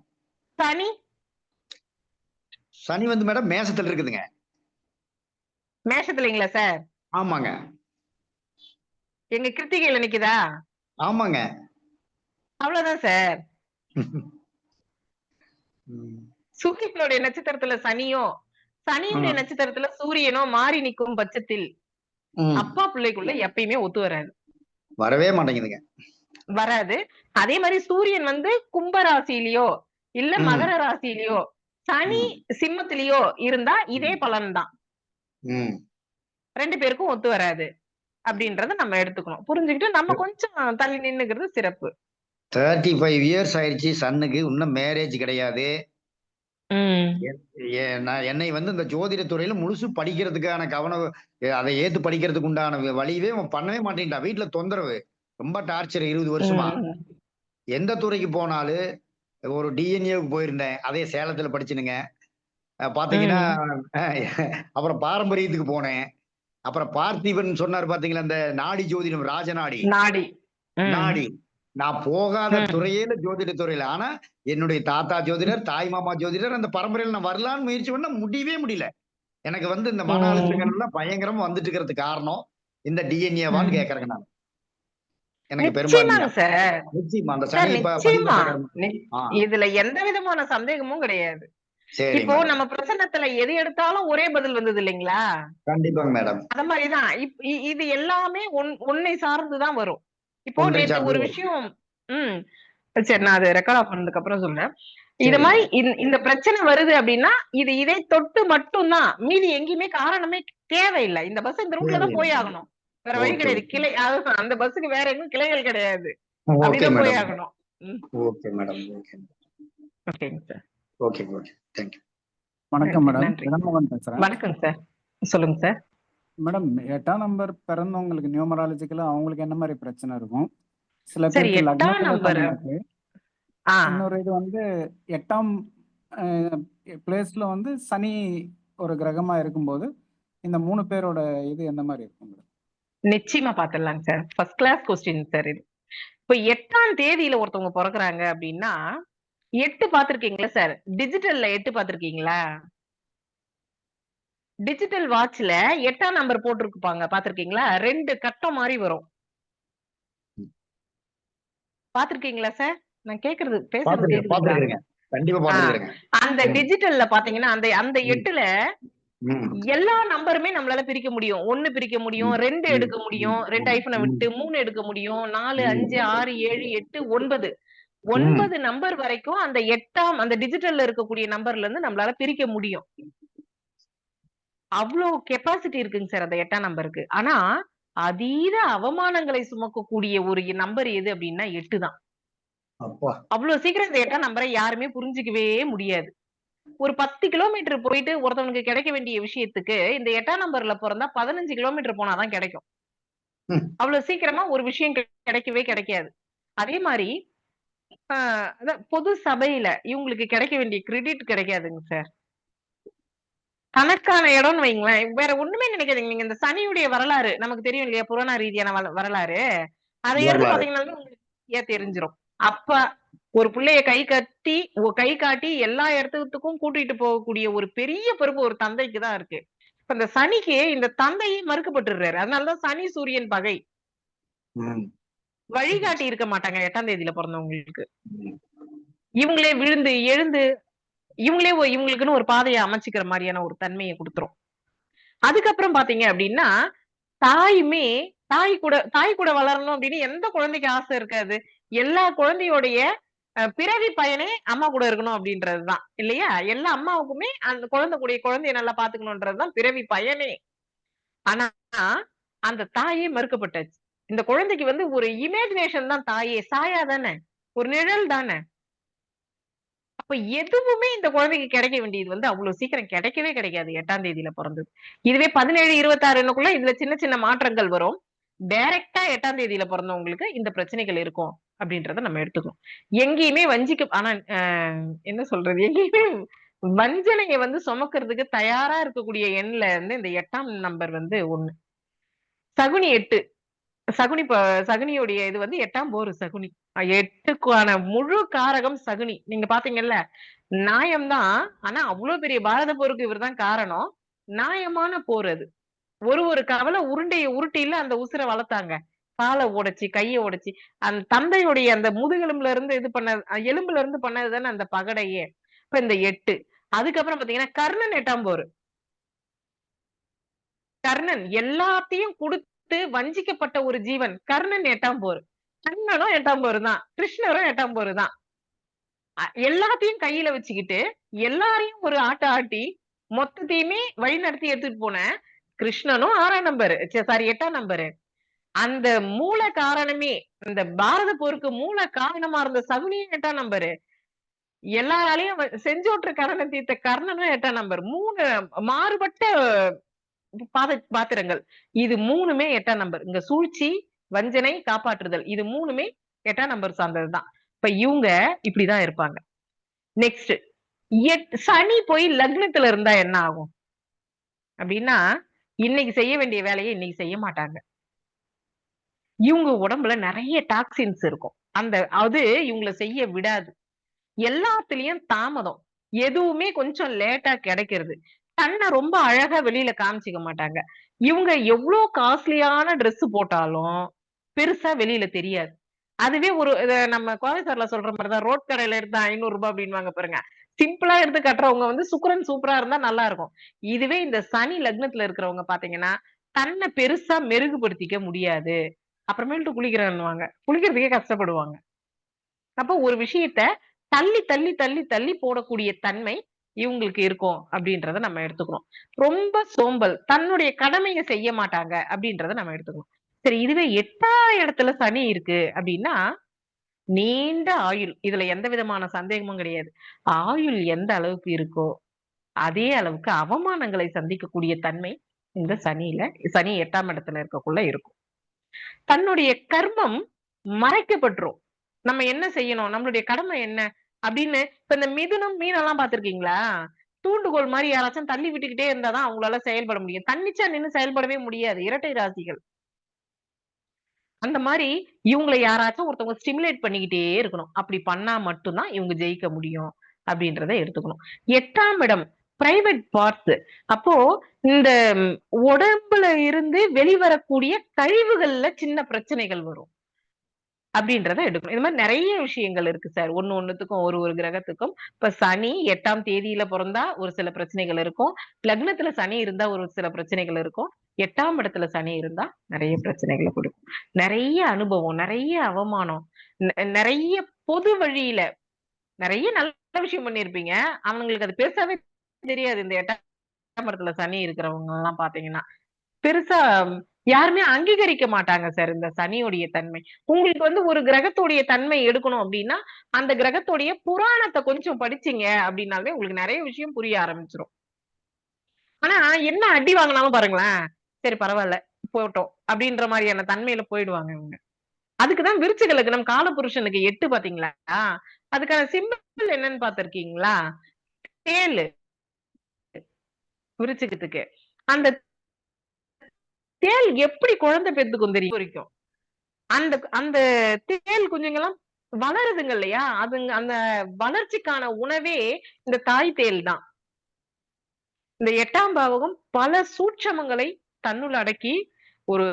சனி? சனி வந்து மேடம் மேஷத்துல இருக்குதுங்க. மேஷத்துலங்களா சார்? ஆமாங்க. எங்க கிருத்திகையில நிக்குதா? ஆமாங்க. அவ்வளவுதான் சார். சூரியனுடைய நட்சத்திரத்துல சனியோ சனியுடைய நட்சத்திரத்துல சூரியனோ மாறி நிற்கும் பட்சத்தில் அப்பா பிள்ளைக்குள்ள எப்பயுமே ஒத்து வராது. வரவே மாட்டேங்குதுங்க. வராது. அதே மாதிரி சூரியன் வந்து கும்ப ராசியிலயோ இல்ல மகர ராசியிலயோ சனி சிம்மத்திலயோ இருந்தா இதே பலன் தான். 2 பேருக்கும் ஒத்து வராது அப்படின்றத நம்ம எடுத்துக்கணும். புரிஞ்சுக்கிட்டு நம்ம கொஞ்சம் தள்ளி நின்னுக்கிறது சிறப்பு. 35 இயர்ஸ் ஆயிடுச்சு சன்னுக்கு. இன்னும் மேரேஜ் கிடையாது. என்னை வந்து இந்த ஜோதிட துறையில முழுசு படிக்கிறதுக்கான கவனம், அதை ஏத்து படிக்கிறதுக்கு உண்டான வழியவே பண்ணவே மாட்டேன்டா. வீட்டுல தொந்தரவு ரொம்ப டார்ச்சர் 20 வருஷமா. எந்த துறைக்கு போனாலும் ஒரு டிஎன்ஏவுக்கு போயிருந்தேன். அதே சேலத்துல படிச்சுனுங்க. பாத்தீங்கன்னா அப்புறம் பாரம்பரியத்துக்கு போனேன். அப்புறம் பார்த்திபன் சொன்னார் பாத்தீங்களா, இந்த நாடி ஜோதிடம் ராஜநாடி நாடி நான் போகாத ம். துறையில ஜோதிட துறையில. ஆனா என்னுடைய தாத்தா ஜோதிடர், தாய் மாமா ஜோதிடர், அந்த பரம்பரையில நான் வரலான்னு முயற்சி பண்ண முடியவே முடியல. எனக்கு இந்த மன அழுத்தங்கள் ம். எல்லாம் பயங்கரமா வந்துட்டு இருக்கிறதுக்கு காரணம் இந்த டிஎன்ஏவான்னு ம். கேக்குறேங்க நான். எனக்கு நிச்சயமாங்க பெரும்பான்மையா. சார். நிச்சயமா அந்த சார் சனி நிச்சயமா. பதிபட்ட ஆ இதுல எந்த விதமான சந்தேகமும் கிடையாது. சரிங்க இப்போ மேடம். நம்ம பிரசன்னத்துல எது எடுத்தாலும் ஒரே பதில் வந்தது இல்லைங்களா? கண்டிப்பாங்க மேடம். அந்த மாதிரிதான் இது எல்லாமே ஒன்னை சார்ந்துதான் வரும். இப்போ ஒன்றை நேத்து சார்ந்து ஒரு வரும். விஷயம். ம். சரி, நான் அதை ரெக்கார்ட் ஆஃப் பண்ணதுக்கு அப்புறம் சொல்றேன். இத சரிங்க மாதிரி மேடம். இந்த பிரச்சனை வருது அப்படின்னா இதை தொட்டு மட்டும்தான், மீதி எங்கேயுமே காரணமே தேவையில்லை. இந்த பஸ் இந்த ரூட்ல தான் போய் சரிங்க. ஆகணும். வேற வழி ஓகே கிடையாது. கிளை அந்த பஸ்ஸுக்கு வேற எங்கும் கிளைகள் கிடையாது. ஓகே அப்படிதான் போய் மேடம். ஆகணும். Okay madam. ஓகே ஓகேங்க சார். Okay okay. தேங்க்யூ. வணக்கம் மேடம், நன்றி. ஜெகன்மோகன் பேசுறேன். வணக்கம் சார். சொல்லுங்க சார். மேடம், 8ஆம் நம்பர் பிறந்தவங்களுக்கு நியூமராலஜிக்கலா அவங்களுக்கு என்ன மாதிரி பிரச்சனை இருக்கும்? சில சரி, பேருக்கு 8ஆம் லக்னத்துல நம்பர். சனி இருக்கு. இன்னொரு இது 8ஆம் பிளேஸ்ல சனி ஒரு கிரகமா இருக்கும்போது இந்த 3 பேரோட இது எந்த மாதிரி இருக்கும் மேடம்? நிச்சயமா பாத்துடலாங்க sir. First class question sir இது. இப்ப 8ஆம் தேதியில ஒருத்தவங்க பிறக்குறாங்க அப்படின்னா 8 பாத்திருக்கீங்களா சார்? டிஜிட்டல்ல 8 பாத்திருக்கீங்களா? டிஜிட்டல் வாட்ச்ல 8ஆம் நம்பர் போட்டிருப்பாங்க, பாத்திருக்கீங்களா? 2 கட்டம் மாதிரி வரும். பாத்திருக்கீங்களா சார்? நான் கேக்குறது பேசுறது கேக்குதுங்களா? பாத்துருக்கேங்க. கண்டிப்பா பாத்துருக்கேங்க. அந்த டிஜிட்டல்ல பாத்தீங்கன்னா அந்த 8ல எல்லா நம்பருமே நம்மளால பிரிக்க முடியும். 1 பிரிக்க முடியும், 2 எடுக்க முடியும், 2 ஐஃபனை விட்டு 3 எடுக்க முடியும், 4, 5, 6, 7, 8, 9. 9 நம்பர் வரைக்கும் அந்த 8ஆம் அந்த டிஜிட்டல்ல இருக்கக்கூடிய நம்பர்ல இருந்து நம்மளால பிரிக்க முடியும். அவ்வளோ கெப்பாசிட்டி இருக்குங்க சார் அந்த 8ஆம் நம்பருக்கு. ஆனா அதீத அவமானங்களை சுமக்கக்கூடிய ஒரு நம்பர் எது அப்படின்னா 8 தான். அவ்வளவு சீக்கிரம் இந்த 8ஆம் நம்பரை யாருமே புரிஞ்சுக்கவே முடியாது. ஒரு 10 கிலோமீட்டர் போயிட்டு ஒருத்தவனுக்கு கிடைக்க வேண்டிய விஷயத்துக்கு இந்த 8ஆம் நம்பர்ல பிறந்தா 15 கிலோமீட்டர் போனாதான் கிடைக்கும். அவ்வளவு சீக்கிரமா ஒரு விஷயம் கிடைக்கவே கிடைக்காது. அதே மாதிரி பொது சபையில இவங்களுக்கு கிடைக்க வேண்டிய கிரெடிட் கிடைக்காதுங்க சார். கணக்கான இடம்னு வைங்களேன். வேற ஒண்ணுமே நினைக்காதீங்க. நீங்க இந்த சனியுடைய வரலாறு நமக்கு தெரியும் இல்லையா? புராண ரீதியான வரலாறு. அதை எடுத்து பாத்தீங்கன்னா உங்களுக்கு தெரிஞ்சிரும். அப்ப ஒரு பிள்ளைய கை காட்டி எல்லா இடத்துக்கும் கூட்டிட்டு போகக்கூடிய ஒரு பெரிய பொறுப்பு ஒரு தந்தைக்கு தான் இருக்கு. இப்ப இந்த சனிக்கு இந்த தந்தையை மறுக்கப்பட்டுறாரு. அதனாலதான் சனி சூரியன் பகை. வழிகாட்டி இருக்க மாட்டாங்க 8ஆம் தேதியில பிறந்தவங்களுக்கு. இவங்களே விழுந்து எழுந்து இவங்களுக்குன்னு ஒரு பாதையை அமைச்சுக்கிற மாதிரியான ஒரு தன்மையை கொடுத்துரும். அதுக்கப்புறம் பாத்தீங்க அப்படின்னா தாய் கூட வளரணும் அப்படின்னு எந்த குழந்தைக்கு ஆசை இருக்காது? எல்லா குழந்தையோடைய பிறவி பயனே அம்மா கூட இருக்கணும் அப்படின்றதுதான் இல்லையா? எல்லா அம்மாவுக்குமே அந்த குழந்தைய நல்லா பாத்துக்கணும்ன்றதுதான் பிறவி பயனே. ஆனா அந்த தாயே மறுக்கப்பட்டாச்சு. இந்த குழந்தைக்கு ஒரு இமேஜினேஷன் தான் தாயே, சாயா தானே, ஒரு நிழல் தானே. அப்ப எதுவுமே இந்த குழந்தைக்கு கிடைக்க வேண்டியது அவ்வளவு சீக்கிரம் கிடைக்கவே கிடைக்காது 8ஆம் தேதியில பிறந்தது. இதுவே 17, 26க்குள்ள இதுல சின்ன சின்ன மாற்றங்கள் வரும். டைரக்டா 8ஆம் தேதியில பிறந்தவங்களுக்கு இந்த பிரச்சனைகள் இருக்கும் அப்படின்றத நம்ம எடுத்துக்கணும். எங்கேயுமே ஆனா என்ன சொல்றது, எங்கேயுமே வஞ்சனையை சுமக்கிறதுக்கு தயாரா இருக்கக்கூடிய எண்ல இருந்து இந்த 8ஆம் நம்பர் 1. சகுனி 8. சகுனியுடைய இது 8ஆம் போர் சகுனி. 8க்கான முழு காரகம் சகுனி. நீங்க பாத்தீங்கல்ல, நியாயம்தான். ஆனா அவ்வளவு பெரிய பாரத போருக்கு இவர்தான் காரணம். நியாயமான போர் அது. ஒரு கவலை உருண்டையை உருட்டில அந்த உசுரை வளர்த்தாங்க. காலை உடைச்சு, கையை உடைச்சு, அந்த தந்தையுடைய அந்த முதுகெலும்புல இருந்து எலும்புல இருந்து பண்ணதுதானே அந்த பகடையே. இப்ப இந்த 8. அதுக்கப்புறம் பாத்தீங்கன்னா கர்ணன் 8ஆம் போர். கர்ணன் எல்லாத்தையும் கொடுத்து வஞ்சிக்கப்பட்ட ஒரு ஜீவன். கர்ணன் 8ஆம் போர். கர்ணனும் 8ஆம் போர் தான். கிருஷ்ணரும் 8ஆம் போர் தான். எல்லாத்தையும் கையில வச்சுக்கிட்டு எல்லாரையும் ஒரு ஆட்ட ஆட்டி மொத்தத்தையுமே வழி நடத்தி எடுத்துட்டு போன கிருஷ்ணனும் 6ஆம் நம்பர், சாரி 8ஆம் நம்பரு. அந்த மூல காரணமே, இந்த பாரத போருக்கு மூல காரணமா இருந்த சகுனியும் 8ஆம் நம்பரு. எல்லாராலையும் செஞ்சோற்று கரணம் தீர்த்த கர்ணனும் 8ஆம் நம்பர். 3 மாறுபட்ட பாத்திரங்கள். இது 3மே 8ஆம் நம்பர். இங்க சூழ்ச்சி, வஞ்சனை, காப்பாற்றுதல், இது 3மே 8ஆம் நம்பர் சார்ந்ததுதான். இப்ப இவங்க இப்படிதான் இருப்பாங்க. நெக்ஸ்ட், சனி போய் லக்னத்துல இருந்தா என்ன ஆகும் அப்படின்னா, இன்னைக்கு செய்ய வேண்டிய வேலையை இன்னைக்கு செய்ய மாட்டாங்க. இவங்க உடம்புல நிறைய டாக்ஸின்ஸ் இருக்கும். அது இவங்களை செய்ய விடாது. எல்லாத்துலயும் தாமதம். எதுவுமே கொஞ்சம் லேட்டா கிடைக்கிறது. தன்னை ரொம்ப அழகா வெளியில காமிச்சுக்க மாட்டாங்க. இவங்க எவ்வளவு காஸ்ட்லியான ட்ரெஸ் போட்டாலும் பெருசா வெளியில தெரியாது. அதுவே நம்ம கோயம்புத்தூர்ல சொல்ற மாதிரிதான், ரோட் கடையில எடுத்தா 500 ரூபாய் அப்படின்வாங்க பாருங்க. சிம்பிளா எடுத்து கட்டுறவங்க வந்து சுக்கிரன் சூப்பரா இருந்தா நல்லா இருக்கும். இதுவே இந்த சனி லக்னத்துல இருக்கிறவங்க பாத்தீங்கன்னா தன்னை பெருசா மெருகுபடுத்திக்க முடியாது. அப்புறமேல்ட்டு குளிக்கிறேன்னுவாங்க. குளிக்கிறதுக்கே கஷ்டப்படுவாங்க. அப்போ ஒரு விஷயத்த தள்ளி தள்ளி தள்ளி தள்ளி போடக்கூடிய தன்மை இவங்களுக்கு இருக்கும் அப்படின்றத நம்ம எடுத்துக்கணும். ரொம்ப சோம்பல், தன்னுடைய கடமையை செய்ய மாட்டாங்க அப்படின்றத நம்ம எடுத்துக்கணும். சரி, இதுவே 8ஆம் இடத்துல சனி இருக்கு அப்படின்னா நீண்ட ஆயுள். இதுல எந்த விதமான சந்தேகமும் கிடையாது. ஆயுள் எந்த அளவுக்கு இருக்கோ அதே அளவுக்கு அவமானங்களை சந்திக்கக்கூடிய தன்மை இந்த சனி 8ஆம் இடத்துல இருக்கக்குள்ள இருக்கும். தன்னுடைய கர்மம் மறைக்கப்பட்டுரும். நம்ம என்ன செய்யணும், நம்மளுடைய கடமை என்ன அப்படின்னு. இப்ப இந்த மிதுனம், மீனெல்லாம் பாத்திருக்கீங்களா? தூண்டுகோல் மாதிரி யாராச்சும் தள்ளி விட்டுக்கிட்டே இருந்தாதான் அவங்களால செயல்பட முடியும். தன்னிச்சா நின்னு செயல்படவே முடியாது. இரட்டை ராசிகள் அந்த மாதிரி இவங்களை யாராச்சும் ஒருத்தவங்க ஸ்டிமுலேட் பண்ணிக்கிட்டே இருக்கணும். அப்படி பண்ணா மட்டும்தான் இவங்க ஜெயிக்க முடியும் அப்படின்றத எடுத்துக்கணும். 8ஆம் இடம் பிரைவேட் பார்ட்ஸ். அப்போ இந்த உடம்புல இருந்து வெளிவரக்கூடிய கழிவுகள்ல சின்ன பிரச்சனைகள் வரும் அப்படின்றத எடுக்கணும். இது மாதிரி நிறைய விஷயங்கள் இருக்கு சார். ஒண்ணுத்துக்கும் ஒரு கிரகத்துக்கும். இப்ப சனி 8ஆம் தேதியில பிறந்தா ஒரு சில பிரச்சனைகள் இருக்கும். லக்னத்துல சனி இருந்தா ஒரு சில பிரச்சனைகள் இருக்கும். 8ஆம் இடத்துல சனி இருந்தா நிறைய பிரச்சனைகளை கொடுக்கும். நிறைய அனுபவம், நிறைய அவமானம், நிறைய பொது வழியில நிறைய நல்ல விஷயம் பண்ணிருப்பீங்க. அவங்களுக்கு அது பெருசாவே தெரியாது. இந்த 8ஆம் இடத்துல சனி இருக்கிறவங்க எல்லாம் பாத்தீங்கன்னா பெருசா யாருமே அங்கீகரிக்க மாட்டாங்க சார் இந்த சனியுடைய தன்மை. உங்களுக்கு வந்து ஒரு கிரகத்துடைய தன்மை எடுக்கணும் அப்படின்னா அந்த கிரகத்துடைய புராணத்தை கொஞ்சம் படிச்சீங்க அப்படின்னாலே உங்களுக்கு நிறைய விஷயம் புரிய ஆரம்பிச்சிடும். ஆனா என்ன அடி வாங்கினாலும் பாருங்களேன், சரி பரவாயில்ல போட்டோம் அப்படின்ற மாதிரியான தன்மையில போயிடுவாங்க இவங்க. அதுக்குதான் விருச்சிக லக்னம் காலபுருஷனுக்கு 8 பாத்தீங்களா? அதுக்கான சிம்பிள் என்னன்னு பாத்திருக்கீங்களா? தேளு விருச்சிகத்துக்கு. அந்த தேள் எப்படி குழந்தை பெத்துக்கும் தெரியும் வரைக்கும். அந்த அந்த தேள் குஞ்சுங்கெல்லாம் வளருதுங்க இல்லையா? அந்த வளர்ச்சிக்கான உணவே இந்த தாய் தேள் தான். இந்த 8ஆம் பாவகம் பல சூட்சமங்களை தன்னுள் அடக்கி ஒரு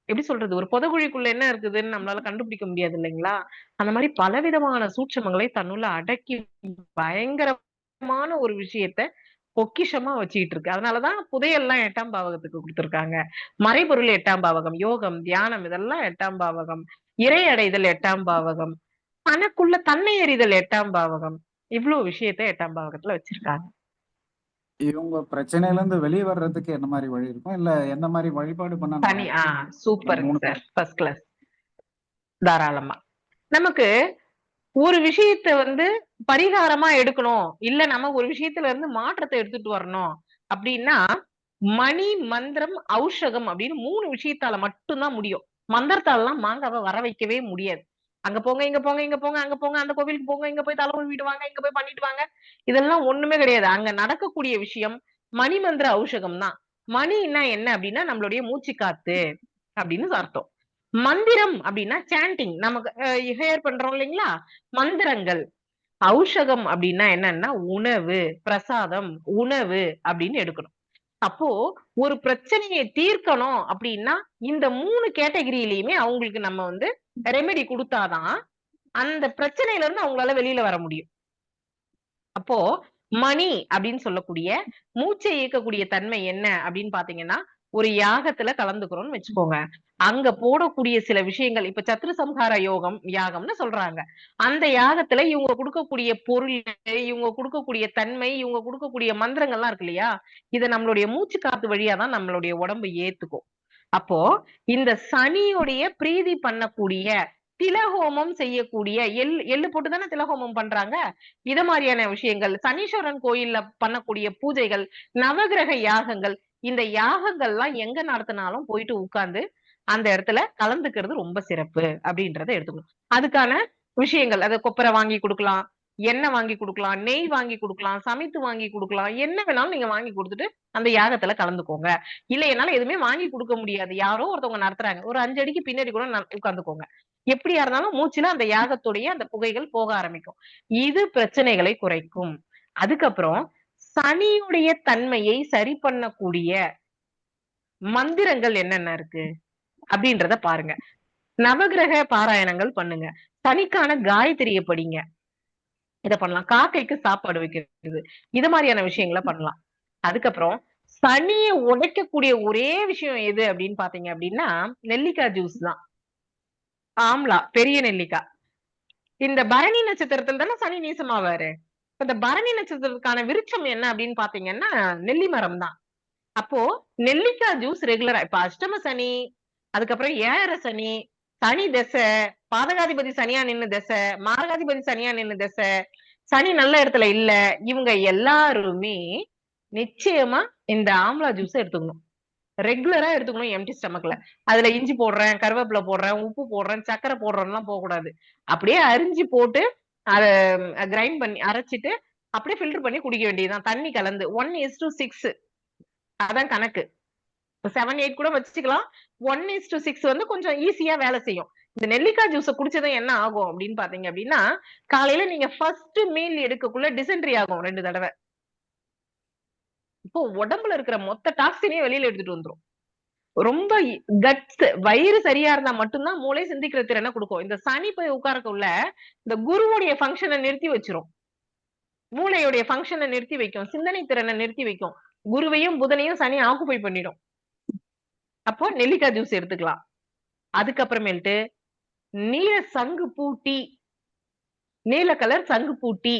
எப்படி சொல்றது, ஒரு புதகுழிக்குள்ள என்ன இருக்குதுன்னு நம்மளால கண்டுபிடிக்க முடியாது இல்லைங்களா? அந்த மாதிரி பலவிதமான சூட்சமங்களை தன்னுள்ள அடக்கி பயங்கரமான ஒரு விஷயத்த பொக்கிஷமா வச்சுக்கிட்டு இருக்கு. அதனாலதான் புதையல்லாம் 8ஆம் பாவகத்துக்கு கொடுத்திருக்காங்க. மறைபொருள் 8ஆம் பாவகம், யோகம், தியானம் இதெல்லாம் 8ஆம் பாவகம், இறை அடைதல் 8ஆம் பாவகம், தனக்குள்ள தன்னை அறிதல் 8ஆம் பாவகம். இவ்வளவு விஷயத்த 8ஆம் பாவகத்துல வச்சிருக்காங்க. இவங்க பிரச்சனையில இருந்து வெளியே வர்றதுக்கு என்ன மாதிரி வழி இருக்கும், இல்ல எந்த மாதிரி வழிபாடு பண்ணா? சூப்பருங்க சார், ஃபர்ஸ்ட் கிளாஸ். தாராளமா நமக்கு ஒரு விஷயத்த வந்து பரிகாரமா எடுக்கணும், இல்ல நம்ம ஒரு விஷயத்துல இருந்து மாற்றத்தை எடுத்துட்டு வரணும் அப்படின்னா மணி, மந்திரம், ஔஷகம் அப்படின்னு 3 விஷயத்தால மட்டும்தான் முடியும். மந்திரத்தாலாம் மாங்காவை வர வைக்கவே முடியாது. அங்க போங்க, இங்க போங்க, இங்க போங்க, அங்க போங்க, அந்த கோவிலுக்கு போங்க, இங்க போய் தலை உருவிட்டு வாங்க, இங்க போய் பண்ணிட்டு வாங்க, இதெல்லாம் ஒண்ணுமே கிடையாது. அங்க நடக்கக்கூடிய விஷயம் மணி, மந்திர, ஔஷகம் தான். மணின்னா என்ன அப்படின்னா நம்மளுடைய மூச்சு காத்து அப்படின்னு அர்த்தம். மந்திரம் அப்படின்னா சாண்டிங், நமக்கு ஹேர் பண்றோம் இல்லைங்களா, மந்திரங்கள். ஔஷகம் அப்படின்னா என்னன்னா உணவு, பிரசாதம், உணவு அப்படின்னு எடுக்கணும். அப்போ ஒரு பிரச்சனையை தீர்க்கணும் அப்படின்னா இந்த 3 கேட்டகரியிலயுமே அவங்களுக்கு நம்ம வந்து ரெமெடி கொடுத்தாதான் அந்த பிரச்சனையில இருந்து அவங்களால வெளியில வர முடியும். அப்போ மணி அப்படின்னு சொல்லக்கூடிய மூச்சை இயக்கக்கூடிய தன்மை என்ன அப்படின்னு பாத்தீங்கன்னா, ஒரு யாகத்துல கலந்துக்கிறோம்னு வச்சுக்கோங்க. அங்க போடக்கூடிய சில விஷயங்கள், இப்ப சத்ரு சம்ஹார யாகம்னு சொல்றாங்க. அந்த யாகத்துல இவங்க கொடுக்கக்கூடிய பொருள், இவங்க கொடுக்கக்கூடிய தன்மை, இவங்க கொடுக்கக்கூடிய மந்திரங்கள்லாம் இருக்கு இல்லையா, இத நம்மளுடைய மூச்சு காத்து வழியாதான் நம்மளுடைய உடம்பு ஏத்துக்கும். அப்போ இந்த சனியுடைய பிரீதி பண்ணக்கூடிய திலஹோமம் செய்யக்கூடிய எள்ளு போட்டுதானே திலஹோமம் பண்றாங்க. இத மாதிரியான விஷயங்கள், சனீஸ்வரன் கோயில்ல பண்ணக்கூடிய பூஜைகள், நவகிரக யாகங்கள், இந்த யாகங்கள்லாம் எங்க நடத்தினாலும் போயிட்டு உட்கார்ந்து அந்த இடத்துல கலந்துக்கிறது ரொம்ப சிறப்பு அப்படின்றத எடுத்துக்கணும். அதுக்கான விஷயங்கள், அதை கொப்பரை வாங்கி கொடுக்கலாம், எண்ணெய் வாங்கி கொடுக்கலாம், நெய் வாங்கி கொடுக்கலாம், சமைத்து வாங்கி கொடுக்கலாம், என்ன வேணாலும் நீங்க வாங்கி கொடுத்துட்டு அந்த யாகத்துல கலந்துக்கோங்க. இல்ல என்னால எதுவுமே வாங்கி கொடுக்க முடியாது, யாரோ ஒருத்தவங்க நடத்துறாங்க, ஒரு 5 அடிக்கு பின்னாடி கூட உட்கார்ந்துக்கோங்க. எப்படியா இருந்தாலும் மூச்சுல அந்த யாகத்துடைய அந்த புகைகள் போக ஆரம்பிக்கும். இது பிரச்சனைகளை குறைக்கும். அதுக்கப்புறம் சனியுடைய தன்மையை சரி பண்ணக்கூடிய மந்திரங்கள் என்னென்ன இருக்கு அப்படின்றத பாருங்க. நவகிரக பாராயணங்கள் பண்ணுங்க. சனிக்கான காயத்ரியை படிங்க. இத பண்ணலாம். காக்கைக்கு சாப்பாடு வைக்கிறது, இது மாதிரியான விஷயங்களை பண்ணலாம். அதுக்கப்புறம் சனியை உடைக்கக்கூடிய ஒரே விஷயம் எது அப்படின்னு பாத்தீங்க அப்படின்னா நெல்லிக்காய் ஜூஸ் தான். ஆம்லா, பெரிய நெல்லிக்காய். இந்த பரணி நட்சத்திரத்துல தானே சனி நீசமாவாரு. இந்த பரணி நட்சத்திரத்துக்கான விருட்சம் என்ன அப்படின்னு பாத்தீங்கன்னா நெல்லி மரம் தான். அப்போ நெல்லிக்காய் ஜூஸ் ரெகுலரா, இப்ப அஷ்டம சனி, அதுக்கப்புறம் 7 சனி, சனி தசை, பாதகாதிபதி சனியா நின்னு தசை, மாரகாதிபதி சனியா நின்னு தசை, சனி நல்ல இடத்துல இல்ல, இவங்க எல்லாருமே நிச்சயமா இந்த ஆம்லா ஜூஸ் எடுத்துக்கணும். ரெகுலரா எடுத்துக்கணும் எம்டி ஸ்டமக்ல. அதுல இஞ்சி போடுறேன், கருவேப்பிலை போடுறேன், உப்பு போடுறேன், சக்கரை போடுறேன்லாம் போக கூடாது. அப்படியே அரிஞ்சு போட்டு அதை கிரைண்ட் பண்ணி அரைச்சிட்டு அப்படியே ஃபில்டர் பண்ணி குடிக்க வேண்டியதுதான், தண்ணி கலந்து. 1:6 அதான் கணக்கு. 7, 8 கூட வச்சுக்கலாம். 1:6 வந்து கொஞ்சம் ஈஸியா வேலை செய்யும். இந்த நெல்லிக்காய் ஜூஸ குடிச்சதும் என்ன ஆகும் அப்படின்னு பாத்தீங்க அப்படின்னா, காலையில நீங்க ஃபர்ஸ்ட் மீல் எடுக்கக்குள்ள டிசென்ட்ரி ஆகும் 2 தடவை. இப்போ உடம்புல இருக்கிற மொத்த டாக்ஸினையும் வெளியில எடுத்துட்டு வந்துரும். ரொம்ப கட்ஸ், வயிறு சரியா இருந்தா மட்டும்தான் மூளை சிந்திக்கிற திறனை கொடுக்கும். இந்த சனி போய் உட்காரக்குள்ள இந்த குருவுடைய ஃபங்க்ஷனை நிறுத்தி வச்சிரும். மூளையுடைய ஃபங்க்ஷனை நிறுத்தி வைக்கும், சிந்தனை திறனை நிறுத்தி வைக்கும். குருவையும் புதனையும் சனி ஆக்குபை பண்ணிடும். அப்போ நெல்லிக்காய் ஜூஸ் எடுத்துக்கலாம். அதுக்கப்புறமேல்ட்டு நீல சங்கு பூட்டி, நீல கலர் சங்கு பூட்டி,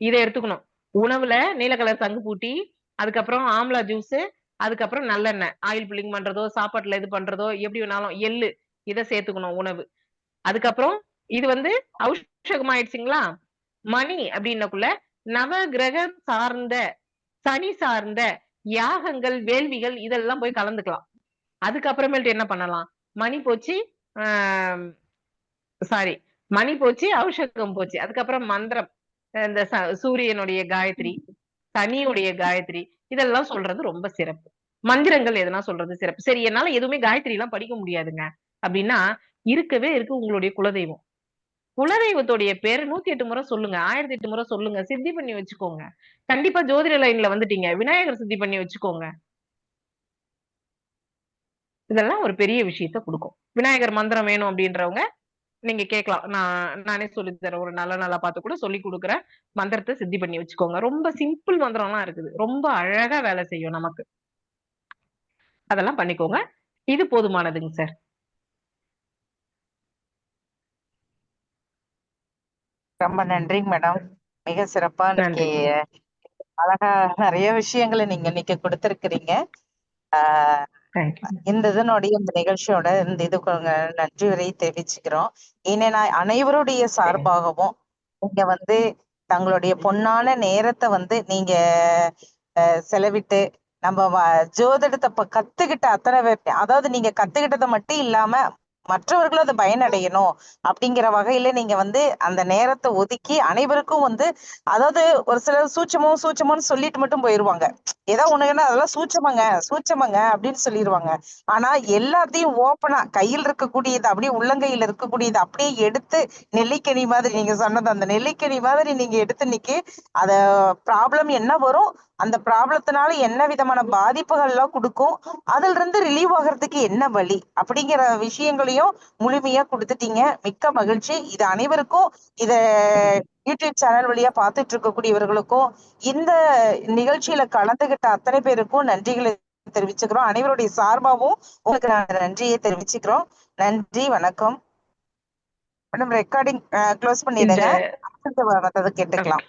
இதை எடுத்துக்கணும். உணவுல நீல கலர் சங்கு பூட்டி, அதுக்கப்புறம் ஆம்லா ஜூஸ், அதுக்கப்புறம் நல்லெண்ணெய், ஆயில் புல்லிங் பண்றதோ சாப்பாட்டுல இது பண்றதோ எப்படி வேணாலும், எள்ளு, இதை சேர்த்துக்கணும் உணவு. அதுக்கப்புறம் இது வந்து ஔஷகம் ஆயிடுச்சுங்களா. மணி அப்படின்னக்குள்ள நவ கிரகம் சார்ந்த, சனி சார்ந்த யாகங்கள், வேள்விகள் இதெல்லாம் போய் கலந்துக்கலாம். அதுக்கப்புறமேட்டு என்ன பண்ணலாம், மணி போச்சு, சாரி மணி போச்சு, ஔஷகம் போச்சு, அதுக்கப்புறம் மந்திரம், இந்த சூரியனுடைய காயத்ரி, சனியுடைய காயத்ரி, இதெல்லாம் சொல்றது ரொம்ப சிறப்பு. மந்திரங்கள் எதனா சொல்றது சிறப்பு. சரி, என்னால எதுவுமே காயத்ரி எல்லாம் படிக்க முடியாதுங்க அப்படின்னா இருக்கவே இருக்கு உங்களுடைய குலதெய்வம். குலதெய்வத்துடைய பேரு 108 முறை சொல்லுங்க, 1008 முறை சொல்லுங்க, சித்தி பண்ணி வச்சுக்கோங்க. கண்டிப்பா ஜோதிட லைன்ல வந்துட்டீங்க, விநாயகர் சித்தி பண்ணி வச்சுக்கோங்க. இதெல்லாம் ஒரு பெரிய விஷயத்த கொடுக்கும். விநாயகர் மந்திரம் வேணும் அப்படின்றவங்க நீங்க கேட்கலாம், நானே சொல்லி தரேன். ஒரு நல்லா பார்த்து கூட சொல்லி கொடுக்குறேன். மந்திரத்தை சித்தி பண்ணி வச்சுக்கோங்க. ரொம்ப சிம்பிள் மந்திரம்லாம் இருக்குது, ரொம்ப அழகா வேலை செய்யும் நமக்கு. அதெல்லாம் பண்ணிக்கோங்க. இது போதுமானதுங்க சார். ரொம்ப நன்றிங்க மேடம். மிக சிறப்பா இன்னைக்கு அழகா நிறைய விஷயங்களை நீங்க இன்னைக்கு கொடுத்திருக்கிறீங்க. இந்த இதனுடைய இந்த நிகழ்ச்சியோட இந்த இதுக்கு நன்றி வரை தெரிவிச்சுக்கிறோம். ஏன்னா அனைவருடைய சார்பாகவும் நீங்க வந்து தங்களுடைய பொன்னான நேரத்தை வந்து நீங்க செலவிட்டு நம்ம ஜோதிடத்தை கத்துக்கிட்ட அத்தனை பேர், அதாவது நீங்க கத்துக்கிட்டதை மட்டும் இல்லாம மற்றவர்களும் அதை பயனடையணும் அப்படிங்கிற வகையில நீங்க வந்து அந்த நேரத்தை ஒதுக்கி அனைவருக்கும் வந்து, அதாவது ஒரு சிலர் சூட்சமோன்னு சொல்லிட்டு மட்டும் போயிருவாங்க. ஏதோ ஒண்ணுன்னா அதெல்லாம் சூட்சமங்க அப்படின்னு சொல்லிடுவாங்க. ஆனா எல்லாத்தையும் ஓப்பனா கையில் இருக்கக்கூடியது, அப்படியே உள்ளங்கையில இருக்கக்கூடியது அப்படியே எடுத்து நெல்லிக்கனி மாதிரி, நீங்க சொன்னது அந்த நெல்லிக்கனி மாதிரி நீங்க எடுத்து இன்னைக்கு அத ப்ராப்ளம் என்ன வரும், அந்த ப்ராப்ளத்தினால என்ன விதமான பாதிப்புகள் எல்லாம் கொடுக்கும், அதுல இருந்து ரிலீவ் ஆகிறதுக்கு என்ன வழி அப்படிங்கிற விஷயங்களையும் முழுமையா கொடுத்துட்டீங்க. மிக்க மகிழ்ச்சி. இது அனைவருக்கும், இத யூடியூப் சேனல் வழியா பார்த்துட்டு இருக்கக்கூடியவர்களுக்கும், இந்த நிகழ்ச்சியில கலந்துகிட்ட அத்தனை பேருக்கும் நன்றிகளை தெரிவிச்சுக்கிறோம். அனைவருடைய சார்பாகவும் உங்களுக்கு நான் நன்றியை தெரிவிச்சுக்கிறோம். நன்றி, வணக்கம் மேடம். ரெக்கார்டிங் க்ளோஸ் பண்ணிடுங்க, மத்தது கேட்டுக்கலாம்.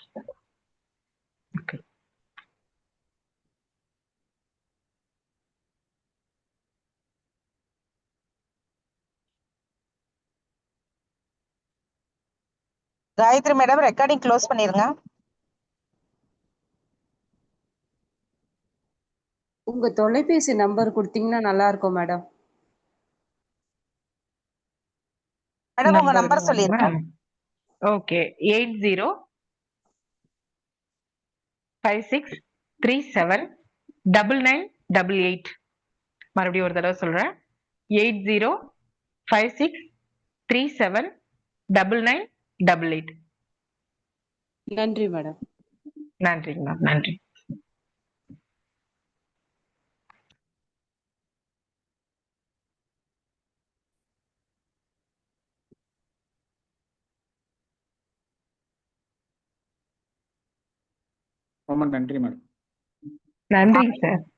காயத்ரி மேடம், ரெக்கார்டிங் க்ளோஸ் பண்ணிருங்க. உங்க தொலைபேசி நம்பர் கொடுத்தீங்கன்னா நல்லா இருக்கும் மேடம். மேடம் உங்க நம்பர் சொல்லிருங்க. ஓகே, 80 8056379988. மறுபடியும் ஒரு தடவை சொல்றேன். 8056379988. நன்றி மேடம். நன்றிங்க மேம். நன்றி. ரொம்ப நன்றி மேடம். நன்றிங்க சார்.